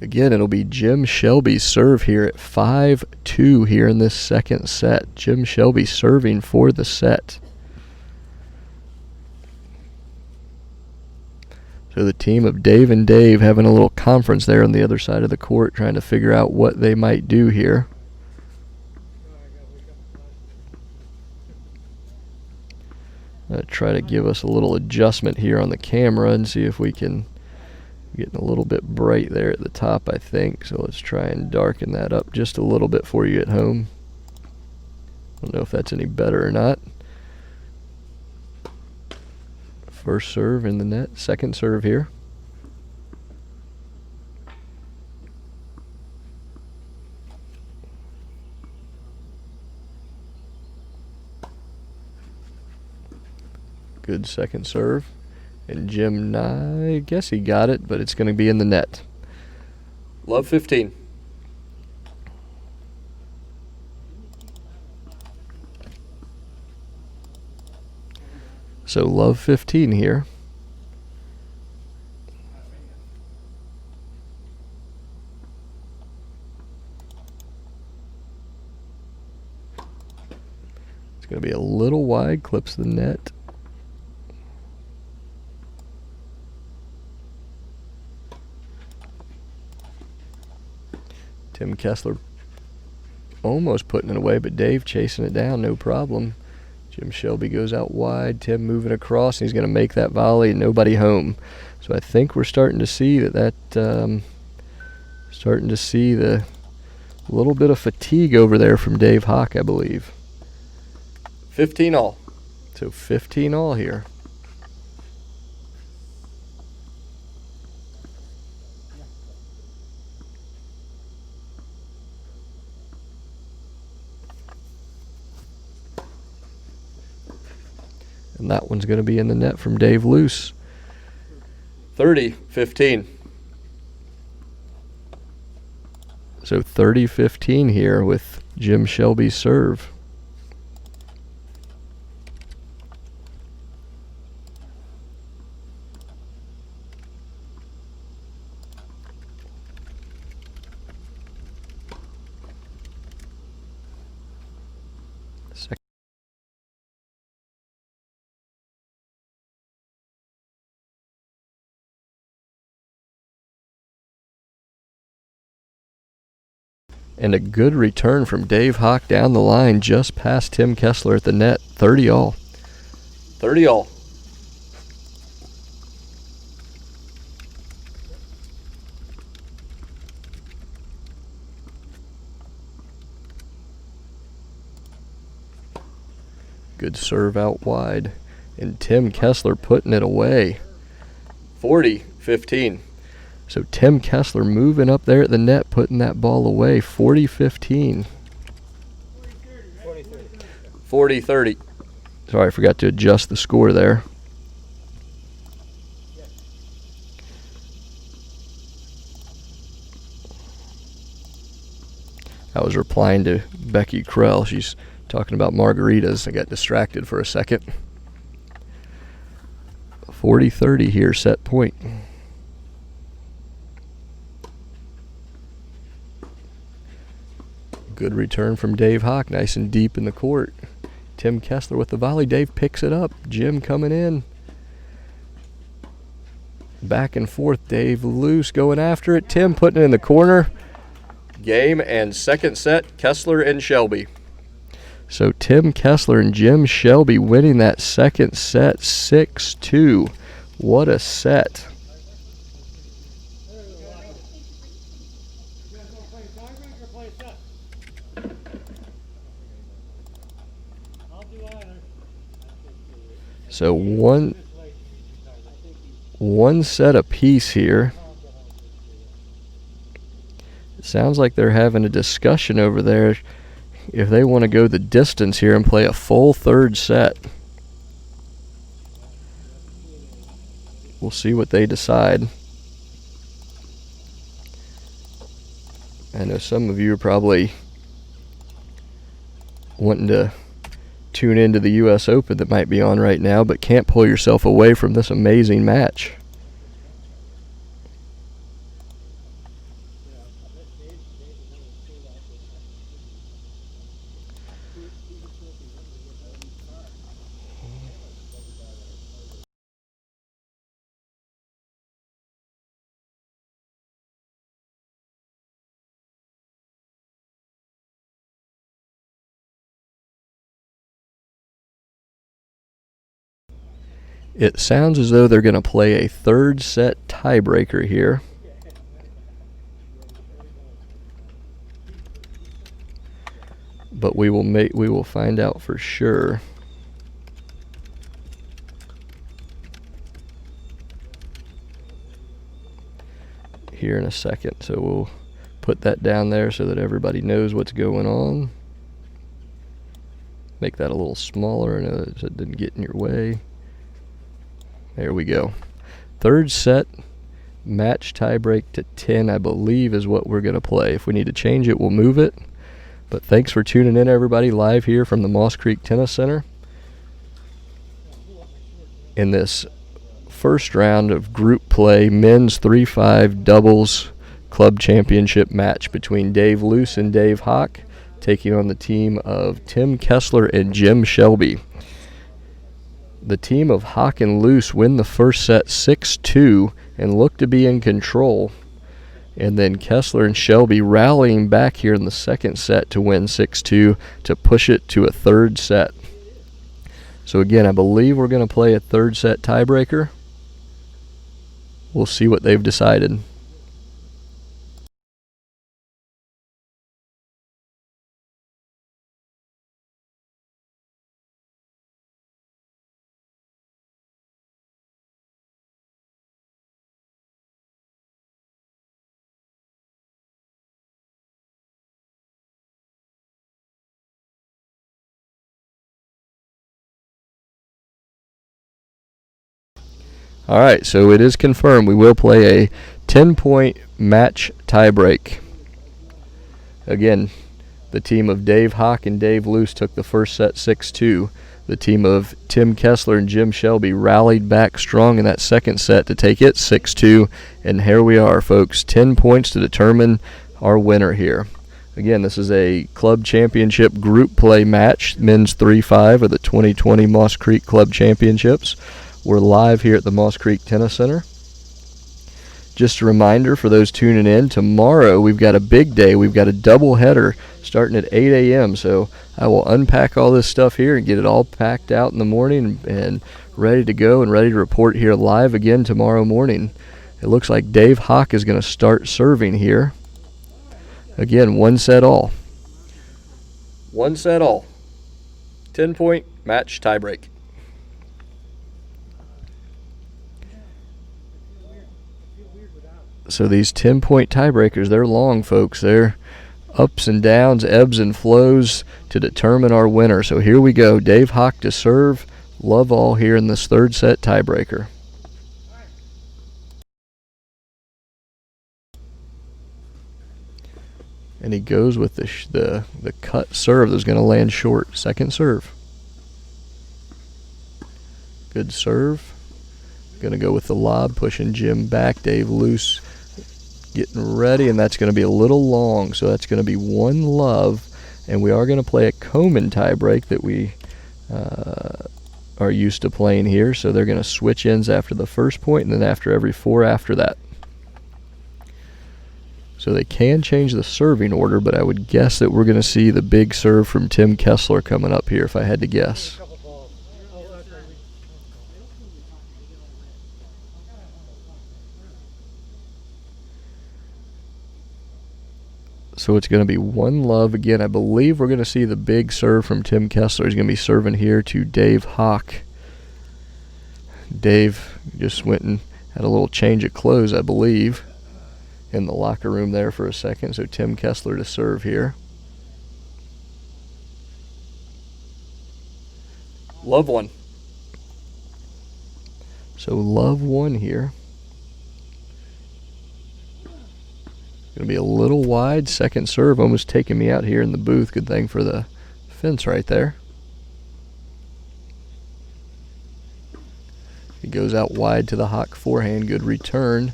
Again, it'll be Jim Shelby's serve here at 5-2 here in this second set. Jim Shelby serving for the set. So the team of Dave and Dave having a little conference there on the other side of the court, trying to figure out what they might do here. Try to give us a little adjustment here on the camera and see if we can. Getting a little bit bright there at the top, I think. So let's try and darken that up just a little bit for you at home. I don't know if that's any better or not. First serve in the net, second serve here. Good second serve. And Jim, I guess he got it, but it's going to be in the net. Love 15. So love 15 here. It's going to be a little wide, clips the net. Tim Kessler almost putting it away, but Dave chasing it down, no problem. Jim Shelby goes out wide, Tim moving across, and he's going to make that volley, and nobody home. So I think we're starting to see starting to see the little bit of fatigue over there from Dave Hock, I believe. 15 all. So 15 all here. And that one's going to be in the net from Dave Luce. 30-15. So 30-15 here with Jim Shelby's serve. And a good return from Dave Hock down the line, just past Tim Kessler at the net. 30 all. 30 all. Good serve out wide. And Tim Kessler putting it away. 40-15. So Tim Kessler moving up there at the net, putting that ball away. 40-15. 40-30. Sorry, I forgot to adjust the score there. I was replying to Becky Krell. She's talking about margaritas. I got distracted for a second. 40-30 here, set point. Good return from Dave Hock, nice and deep in the court. Tim Kessler with the volley. Dave picks it up. Jim coming in. Back and forth. Dave Luce going after it. Tim putting it in the corner. Game and second set, Kessler and Shelby. So Tim Kessler and Jim Shelby winning that second set 6-2. What a set. So one set apiece here. It sounds like they're having a discussion over there if they want to go the distance here and play a full third set. We'll see what they decide. I know some of you are probably wanting to tune into the U.S. Open that might be on right now, but can't pull yourself away from this amazing match. It sounds as though they're going to play a third set tiebreaker here. But we will find out for sure. Here in a second. So we'll put that down there so that everybody knows what's going on. Make that a little smaller so it didn't get in your way. There we go. Third set, match tiebreak to 10, I believe, is what we're going to play. If we need to change it, we'll move it. But thanks for tuning in, everybody, live here from the Moss Creek Tennis Center. In this first round of group play, men's 3-5 doubles club championship match between Dave Luce and Dave Hock, taking on the team of Tim Kessler and Jim Shelby. The team of Hock and Luce win the first set 6-2 and look to be in control. And then Kessler and Shelby rallying back here in the second set to win 6-2 to push it to a third set. So again, I believe we're going to play a third set tiebreaker. We'll see what they've decided. All right, so it is confirmed. We will play a 10-point match tiebreak. Again, the team of Dave Hock and Dave Luce took the first set 6-2. The team of Tim Kessler and Jim Shelby rallied back strong in that second set to take it 6-2. And here we are, folks, 10 points to determine our winner here. Again, this is a club championship group play match, men's 3-5 of the 2020 Moss Creek Club Championships. We're live here at the Moss Creek Tennis Center. Just a reminder for those tuning in, tomorrow we've got a big day. We've got a doubleheader starting at 8 a.m. So I will unpack all this stuff here and get it all packed out in the morning and ready to go and ready to report here live again tomorrow morning. It looks like Dave Hock is going to start serving here. Again, one set all. One set all. 10-point match tiebreak. So these 10-point tiebreakers, they're long, folks. They're ups and downs, ebbs and flows to determine our winner. So here we go. Dave Hock to serve. Love all here in this third set tiebreaker. And he goes with the cut serve that's going to land short. Second serve. Good serve. Going to go with the lob, pushing Jim back. Dave Luce getting ready, and that's going to be a little long, so that's going to be one love. And we are going to play a Komen tie break that we are used to playing here, so they're going to switch ends after the first point and then after every 4 after that. So they can change the serving order, but I would guess that we're going to see the big serve from Tim Kessler coming up here if I had to guess. So it's going to be 1-love again. I believe we're going to see the big serve from Tim Kessler. He's going to be serving here to Dave Hock. Dave just went and had a little change of clothes, I believe, in the locker room there for a second. So Tim Kessler to serve here. Love 1. So love 1 here. Going to be a little wide. Second serve almost taking me out here in the booth. Good thing for the fence right there. He goes out wide to the Hock forehand. Good return.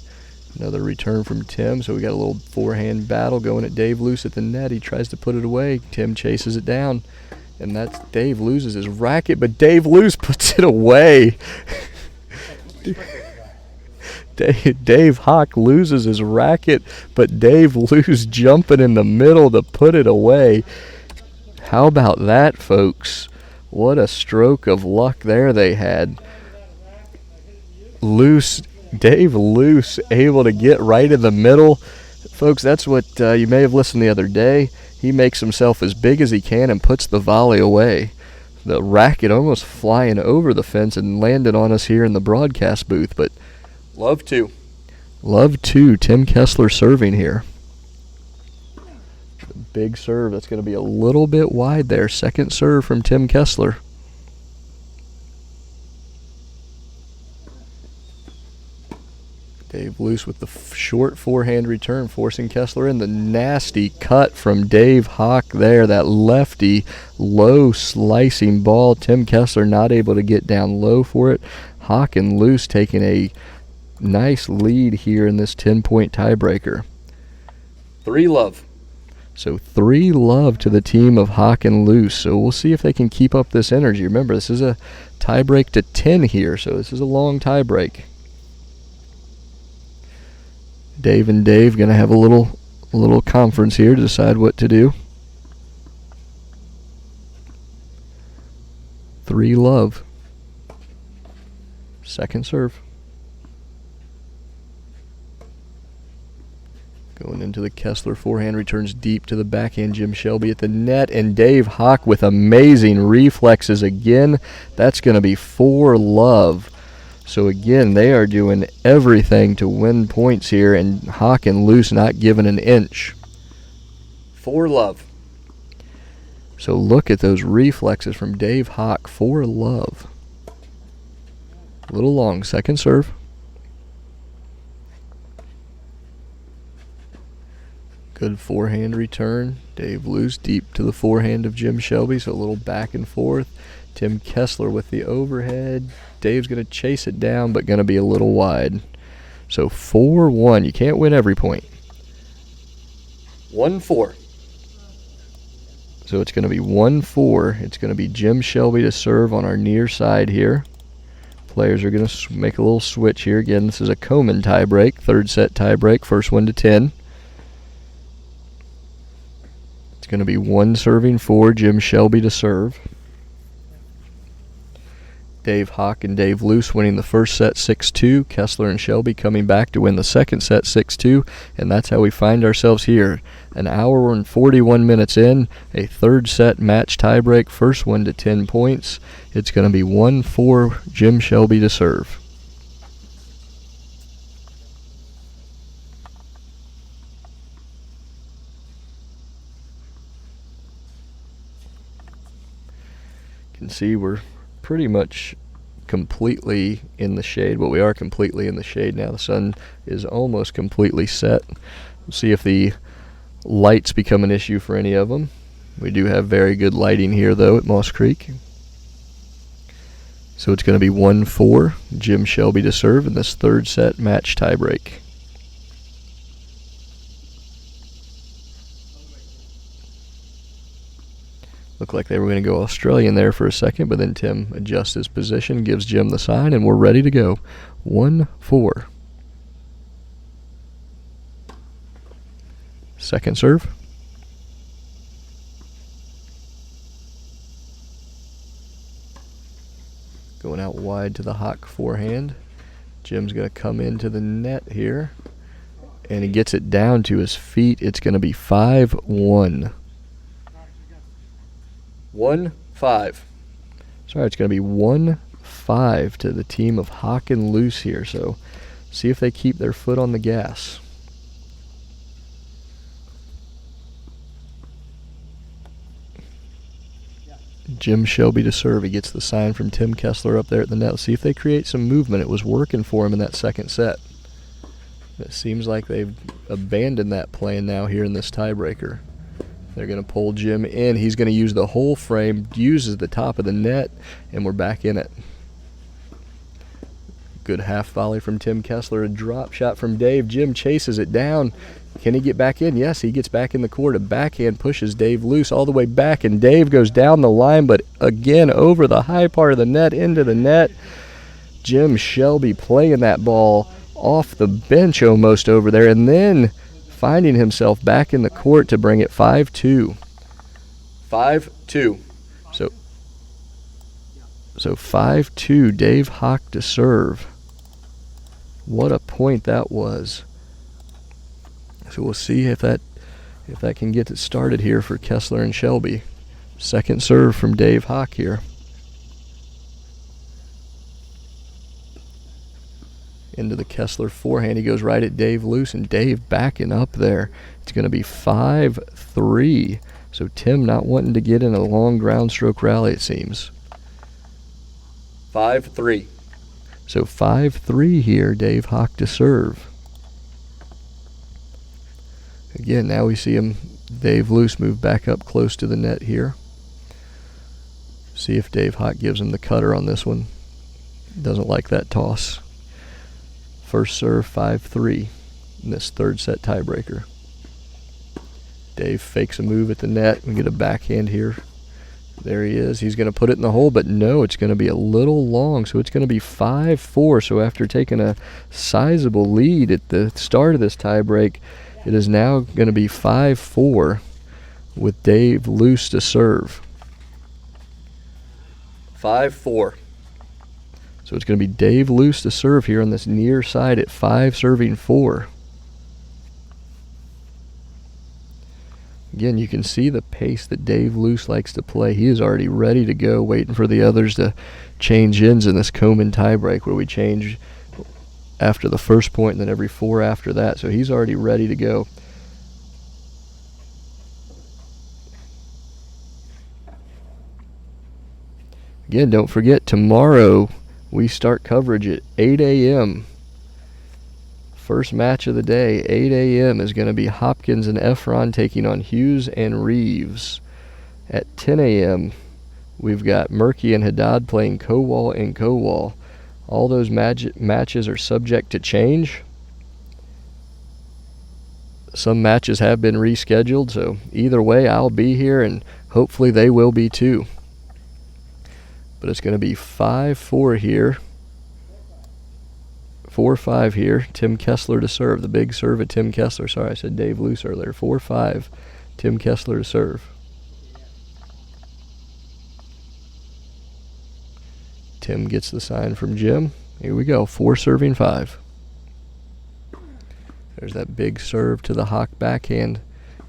Another return from Tim. So we got a little forehand battle going at Dave Luce at the net. He tries to put it away. Tim chases it down. And that's Dave loses his racket, but Dave Luce puts it away. Dave Hock loses his racket, but Dave Luce jumping in the middle to put it away. How about that, folks? What a stroke of luck there they had. Dave Luce able to get right in the middle. Folks, that's what you may have listened the other day. He makes himself as big as he can and puts the volley away. The racket almost flying over the fence and landed on us here in the broadcast booth, but Love 2. Love 2, Tim Kessler serving here. Big serve. That's going to be a little bit wide there. Second serve from Tim Kessler. Dave Luce with the short forehand return, forcing Kessler in. The nasty cut from Dave Hock there. That lefty, low slicing ball. Tim Kessler not able to get down low for it. Hock and Luce taking a nice lead here in this 10-point tiebreaker. 3-love. So 3-love to the team of Hock and Luce. So we'll see if they can keep up this energy. Remember, this is a tiebreak to 10 here, so this is a long tiebreak. Dave and Dave going to have a little conference here to decide what to do. 3-love. Second serve. Going into the Kessler forehand, returns deep to the backhand. Jim Shelby at the net, and Dave Hock with amazing reflexes again. That's going to be 4-love. So again, they are doing everything to win points here, and Hock and Luce not giving an inch. 4-love. So look at those reflexes from Dave Hock. 4-love. A little long. Second serve. Good forehand return. Dave Luce deep to the forehand of Jim Shelby, so a little back and forth. Tim Kessler with the overhead. Dave's going to chase it down, but going to be a little wide. So 4-1. You can't win every point. 1-4. So it's going to be 1-4. It's going to be Jim Shelby to serve on our near side here. Players are going to make a little switch here. Again, this is a Komen tiebreak. Third set tiebreak. First one to 10. It's going to be 1 serving for Jim Shelby to serve. Dave Hock and Dave Luce winning the first set 6-2. Kessler and Shelby coming back to win the second set 6-2. And that's how we find ourselves here. An hour and 41 minutes in. A third set match tiebreak. First one to 10 points. It's going to be 1-4 Jim Shelby to serve. Can see we're pretty much completely in the shade. Well, we are completely in the shade now. The sun is almost completely set. We'll see if the lights become an issue for any of them. We do have very good lighting here, though, at Moss Creek. So it's going to be 1-4 Jim Shelby to serve in this third set match tiebreak. Looked like they were going to go Australian there for a second, but then Tim adjusts his position, gives Jim the sign, and we're ready to go. 1-4. Second serve. Going out wide to the Hock forehand. Jim's going to come into the net here, and he gets it down to his feet. It's going to be 5-1. 1-5. Sorry, it's going to be 1-5 to the team of Hock and Luce here. So see if they keep their foot on the gas. Jim Shelby to serve. He gets the sign from Tim Kessler up there at the net. Let's see if they create some movement. It was working for him in that second set. It seems like they've abandoned that plan now here in this tiebreaker. They're going to pull Jim in. He's going to use the whole frame, uses the top of the net, and we're back in it. Good half volley from Tim Kessler. A drop shot from Dave. Jim chases it down. Can he get back in? Yes, he gets back in the court. A backhand pushes Dave Luce all the way back, and Dave goes down the line, but again over the high part of the net, into the net. Jim Shelby playing that ball off the bench almost over there, and then finding himself back in the court to bring it 5-2. 5-2. So 5-2, Dave Hock to serve. What a point that was. So we'll see if that can get it started here for Kessler and Shelby. Second serve from Dave Hock here. Into the Kessler forehand. He goes right at Dave Luce, and Dave backing up there. It's going to be 5-3. So Tim not wanting to get in a long ground stroke rally, it seems. 5-3. So 5-3 here, Dave Hock to serve. Again, now we see him, Dave Luce, move back up close to the net here. See if Dave Hock gives him the cutter on this one. Doesn't like that toss. First serve, 5-3 in this third set tiebreaker. Dave fakes a move at the net. We get a backhand here. There he is. He's going to put it in the hole, but no, it's going to be a little long, so it's going to be 5-4. So after taking a sizable lead at the start of this tiebreak, it is now going to be 5-4 with Dave Luce to serve. 5-4. So it's going to be Dave Luce to serve here on this near side at 5, serving 4. Again, you can see the pace that Dave Luce likes to play. He is already ready to go, waiting for the others to change ends in this Komen tiebreak, where we change after the first point and then every 4 after that. So he's already ready to go. Again, don't forget, tomorrow we start coverage at 8 a.m. First match of the day, 8 a.m. is going to be Hopkins and Efron taking on Hughes and Reeves. At 10 a.m., we've got Murky and Haddad playing Kowal and Kowal. All those matches are subject to change. Some matches have been rescheduled, so either way, I'll be here, and hopefully they will be too. But it's going to be 5-4 here. 4-5 here. Tim Kessler to serve. The big serve at Tim Kessler. Sorry, I said Dave Luce earlier. 4-5. Tim Kessler to serve. Tim gets the sign from Jim. Here we go. 4 serving 5. There's that big serve to the Hock backhand.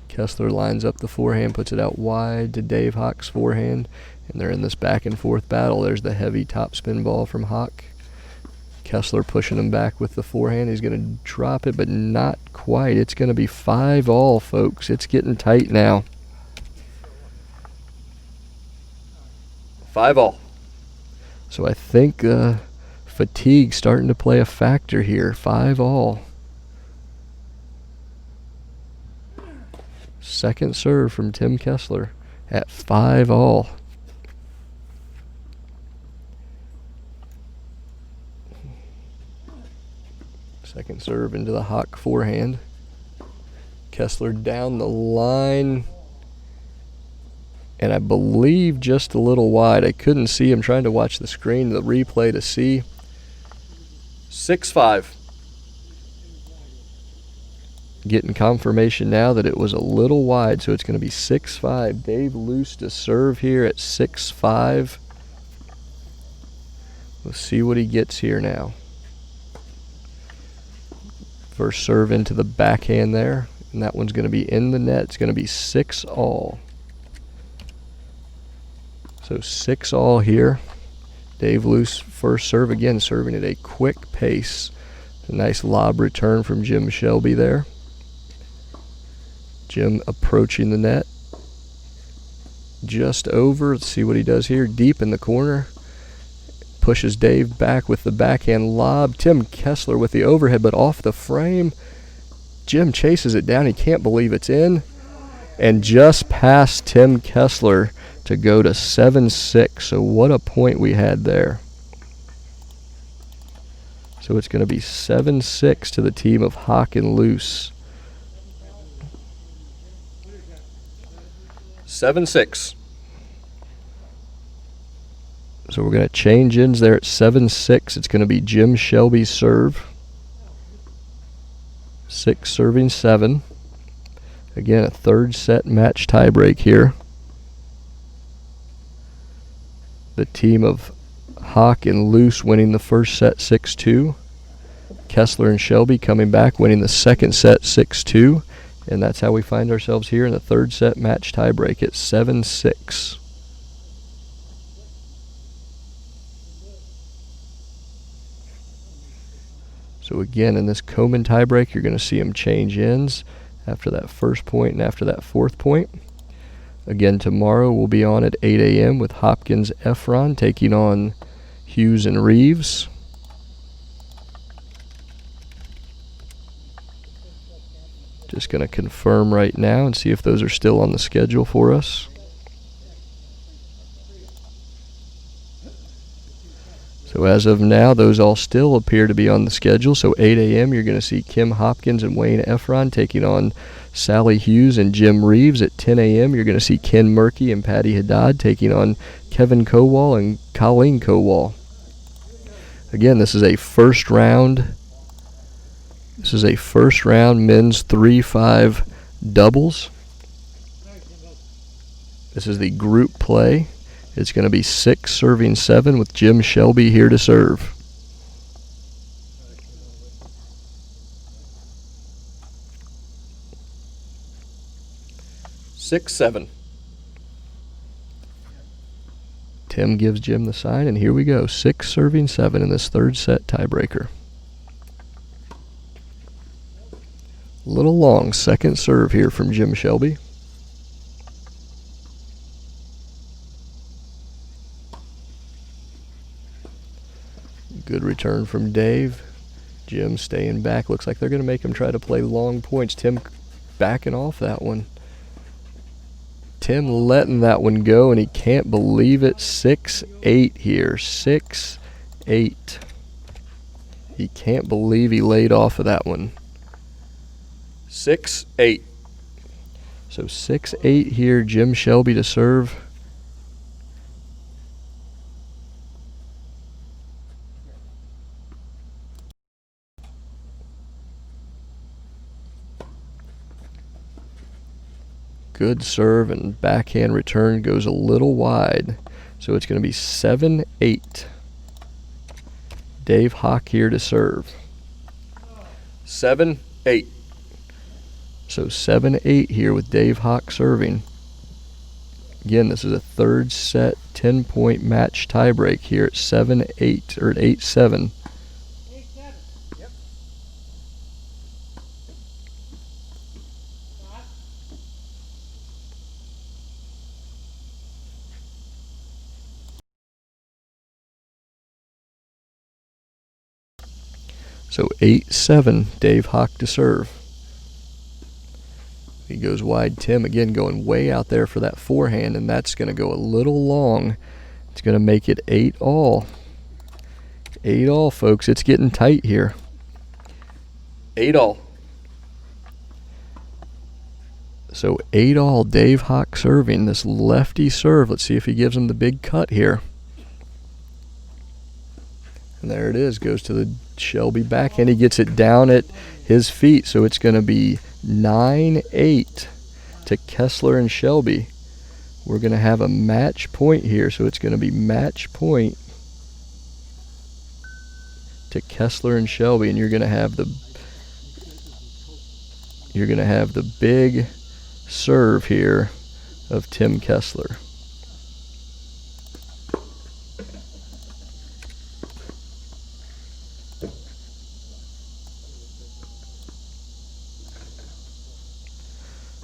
Kessler lines up the forehand, puts it out wide to Dave Hock's forehand, and they're in this back and forth battle. There's the heavy topspin ball from Hock. Kessler pushing him back with the forehand. He's going to drop it, but not quite. It's going to be 5-all, folks. It's getting tight now. 5-all. So I think fatigue starting to play a factor here. 5-all. Second serve from Tim Kessler at 5-all. Second serve into the Hock forehand. Kessler down the line. and I believe just a little wide. I couldn't see. I'm trying to watch the screen, the replay to see. 6-5. Getting confirmation now that it was a little wide, so it's going to be 6-5. Dave Luce to serve here at 6-5. Let's see what he gets here now. First serve into the backhand there, and that one's going to be in the net. It's going to be 6-all. So 6-all here. Dave Luce first serve again, serving at a quick pace. A nice lob return from Jim Shelby there. Jim approaching the net. Just over. Let's see what he does here. Deep in the corner. Pushes Dave back with the backhand lob. Tim Kessler with the overhead, but off the frame. Jim chases it down. He can't believe it's in. And just past Tim Kessler to go to 7-6. So what a point we had there. So it's going to be 7-6 to the team of Hock and Luce. 7-6. So we're going to change ends there at 7-6. It's going to be Jim Shelby's serve. 6 serving 7. Again, a third set match tiebreak here. The team of Hock and Luce winning the first set 6-2. Kessler and Shelby coming back, winning the second set 6-2. And that's how we find ourselves here in the third set match tiebreak at 7-6. So again, in this Komen tiebreak, you're going to see them change ends after that first point and after that fourth point. Again, tomorrow we'll be on at 8 a.m. with Hopkins Efron taking on Hughes and Reeves. Just going to confirm right now and see if those are still on the schedule for us. So as of now, those all still appear to be on the schedule. So 8 a.m. you're going to see Kim Hopkins and Wayne Efron taking on Sally Hughes and Jim Reeves. At 10 a.m. you're going to see Ken Murkey and Patty Haddad taking on Kevin Kowal and Colleen Kowal. Again, this is a first round. This is a first round men's 3-5 doubles. This is the group play. It's going to be 6 serving 7 with Jim Shelby here to serve. 6-7. Tim gives Jim the sign, and here we go. 6 serving 7 in this third set tiebreaker. A little long second serve here from Jim Shelby. Good return from Dave. Jim staying back. Looks like they're going to make him try to play long points. Tim backing off that one. Tim letting that one go, and he can't believe it. 6-8 here. 6-8. He can't believe he laid off of that one. 6-8. So 6-8 here. Jim Shelby to serve. Good serve, and backhand return goes a little wide. So it's going to be 7-8. Dave Hock here to serve. 7-8. So 7-8 here with Dave Hock serving. Again, this is a third set 10-point match tiebreak here at 7-8 or at 8-7. Yep. So 8-7, Dave Hock to serve. He goes wide. Tim again going way out there for that forehand, and that's going to go a little long. It's going to make it 8-all. 8-all, folks. It's getting tight here. 8-all. So 8-all, Dave Hock serving this lefty serve. Let's see if he gives him the big cut here. And there it is, goes to the Shelby backhand. He gets it down at his feet, so it's going to be 9-8 to Kessler and Shelby. We're going to have a match point here, so it's going to be match point to Kessler and Shelby, and you're going to have the big serve here of Tim Kessler.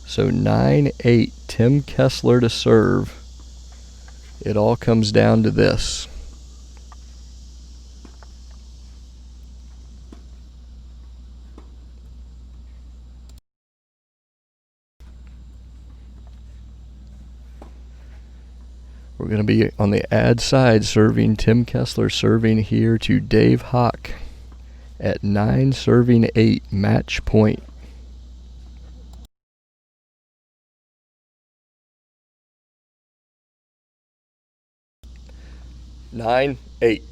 So 9-8, Tim Kessler to serve. It all comes down to this. We're going to be on the ad side serving Tim Kessler, serving here to Dave Hock at 9 serving 8, match point. Nine, 8.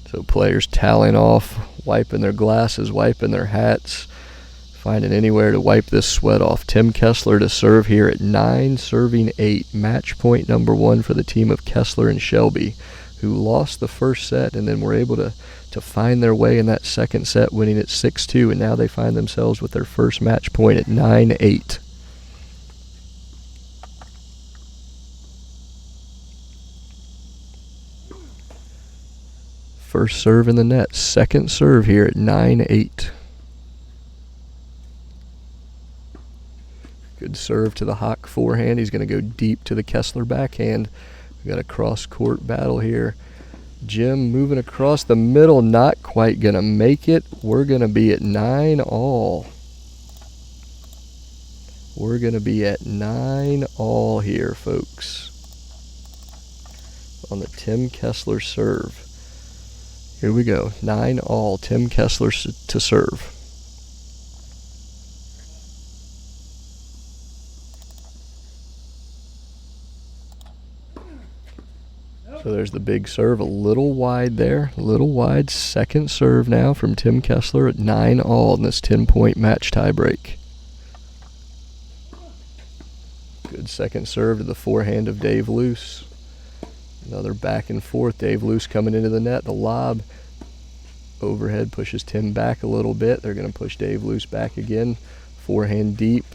So players toweling off, wiping their glasses, wiping their hats, finding anywhere to wipe this sweat off. Tim Kessler to serve here at 9 serving 8, match point number 1 for the team of Kessler and Shelby, who lost the first set and then were able to find their way in that second set, winning at 6-2, and now they find themselves with their first match point at 9-8. First serve in the net, second serve here at 9-8. Good serve to the Hock forehand. He's going to go deep to the Kessler backhand. We got a cross-court battle here. Jim moving across the middle, not quite going to make it. We're going to be at 9-all. We're going to be at 9-all here, folks, on the Tim Kessler serve. Here we go, 9-all, Tim Kessler to serve. So there's the big serve, a little wide there, a little wide. Second serve now from Tim Kessler at 9-all in this 10-point match tiebreak. Good second serve to the forehand of Dave Luce. Another back and forth. Dave Luce coming into the net. The lob overhead pushes Tim back a little bit. They're going to push Dave Luce back again. Forehand deep.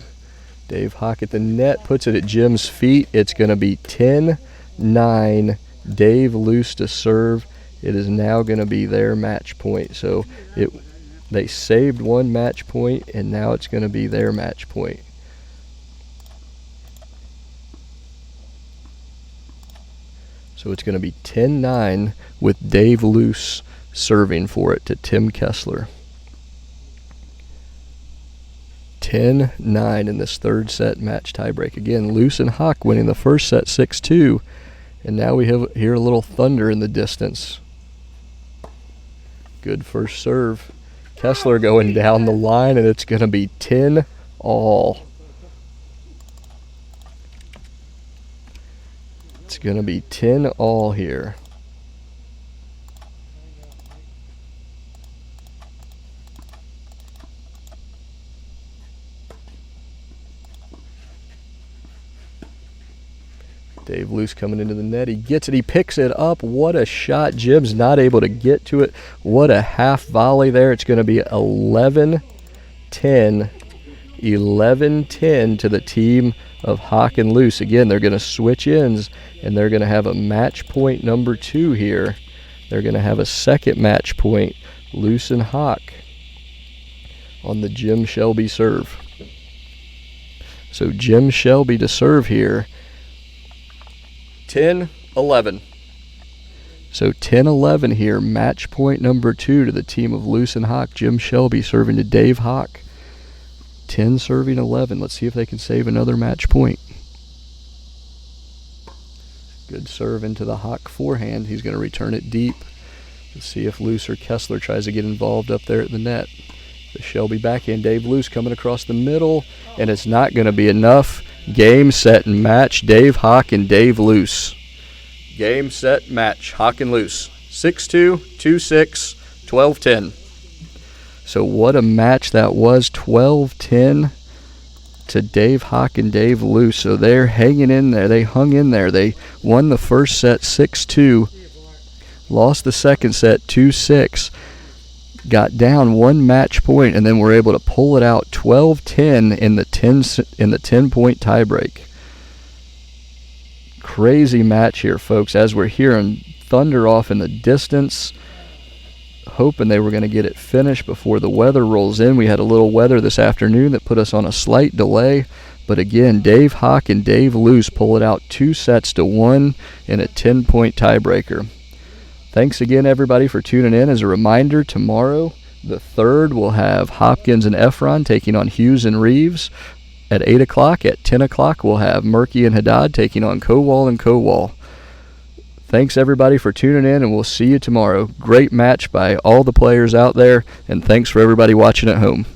Dave Hock at the net, puts it at Jim's feet. It's going to be 10-9. Dave Luce to serve. It is now going to be their match point. So they saved one match point, and now it's going to be their match point. So it's going to be 10-9 with Dave Luce serving for it to Tim Kessler. 10-9 in this third set match tiebreak. Again, Luce and Hock winning the first set 6-2. And now we hear a little thunder in the distance. Good first serve. Kessler going down the line, and it's going to be 10-all. It's going to be 10-all here. Dave Luce coming into the net. He gets it. He picks it up. What a shot. Jim's not able to get to it. What a half volley there. It's going to be 11-10. 11-10 to the team of Hock and Luce. Again, they're going to switch ends, and they're going to have a match point number 2 here. They're going to have a second match point, Luce and Hock, on the Jim Shelby serve. So Jim Shelby to serve here. 10-11. So 10-11 here, match point number 2 to the team of Luce and Hock. Jim Shelby serving to Dave Hock. 10 serving 11. Let's see if they can save another match point. Good serve into the Hock forehand. He's going to return it deep. Let's see if Luce or Kessler tries to get involved up there at the net. The Shelby backhand. Dave Luce coming across the middle, and it's not going to be enough. Game, set, and match. Dave Hock and Dave Luce. Game, set, match. Hock and Luce. 6-2, 2-6, 12-10. So what a match that was. 12-10 to Dave Hock and Dave Luce. So they're hanging in there. They hung in there. They won the first set 6-2. Lost the second set 2-6. Got down 1 match point, and then were able to pull it out 12-10 in the 10-point tiebreak. Crazy match here, folks, as we're hearing thunder off in the distance, hoping they were going to get it finished before the weather rolls in. We had a little weather this afternoon that put us on a slight delay, but again, Dave Hock and Dave Luce pull it out 2-1 in a 10-point tiebreaker. Thanks again, everybody, for tuning in. As a reminder, tomorrow, the 3rd, we'll have Hopkins and Efron taking on Hughes and Reeves. At 8 o'clock, at 10 o'clock, we'll have Murky and Haddad taking on Kowal and Kowal. Thanks, everybody, for tuning in, and we'll see you tomorrow. Great match by all the players out there, and thanks for everybody watching at home.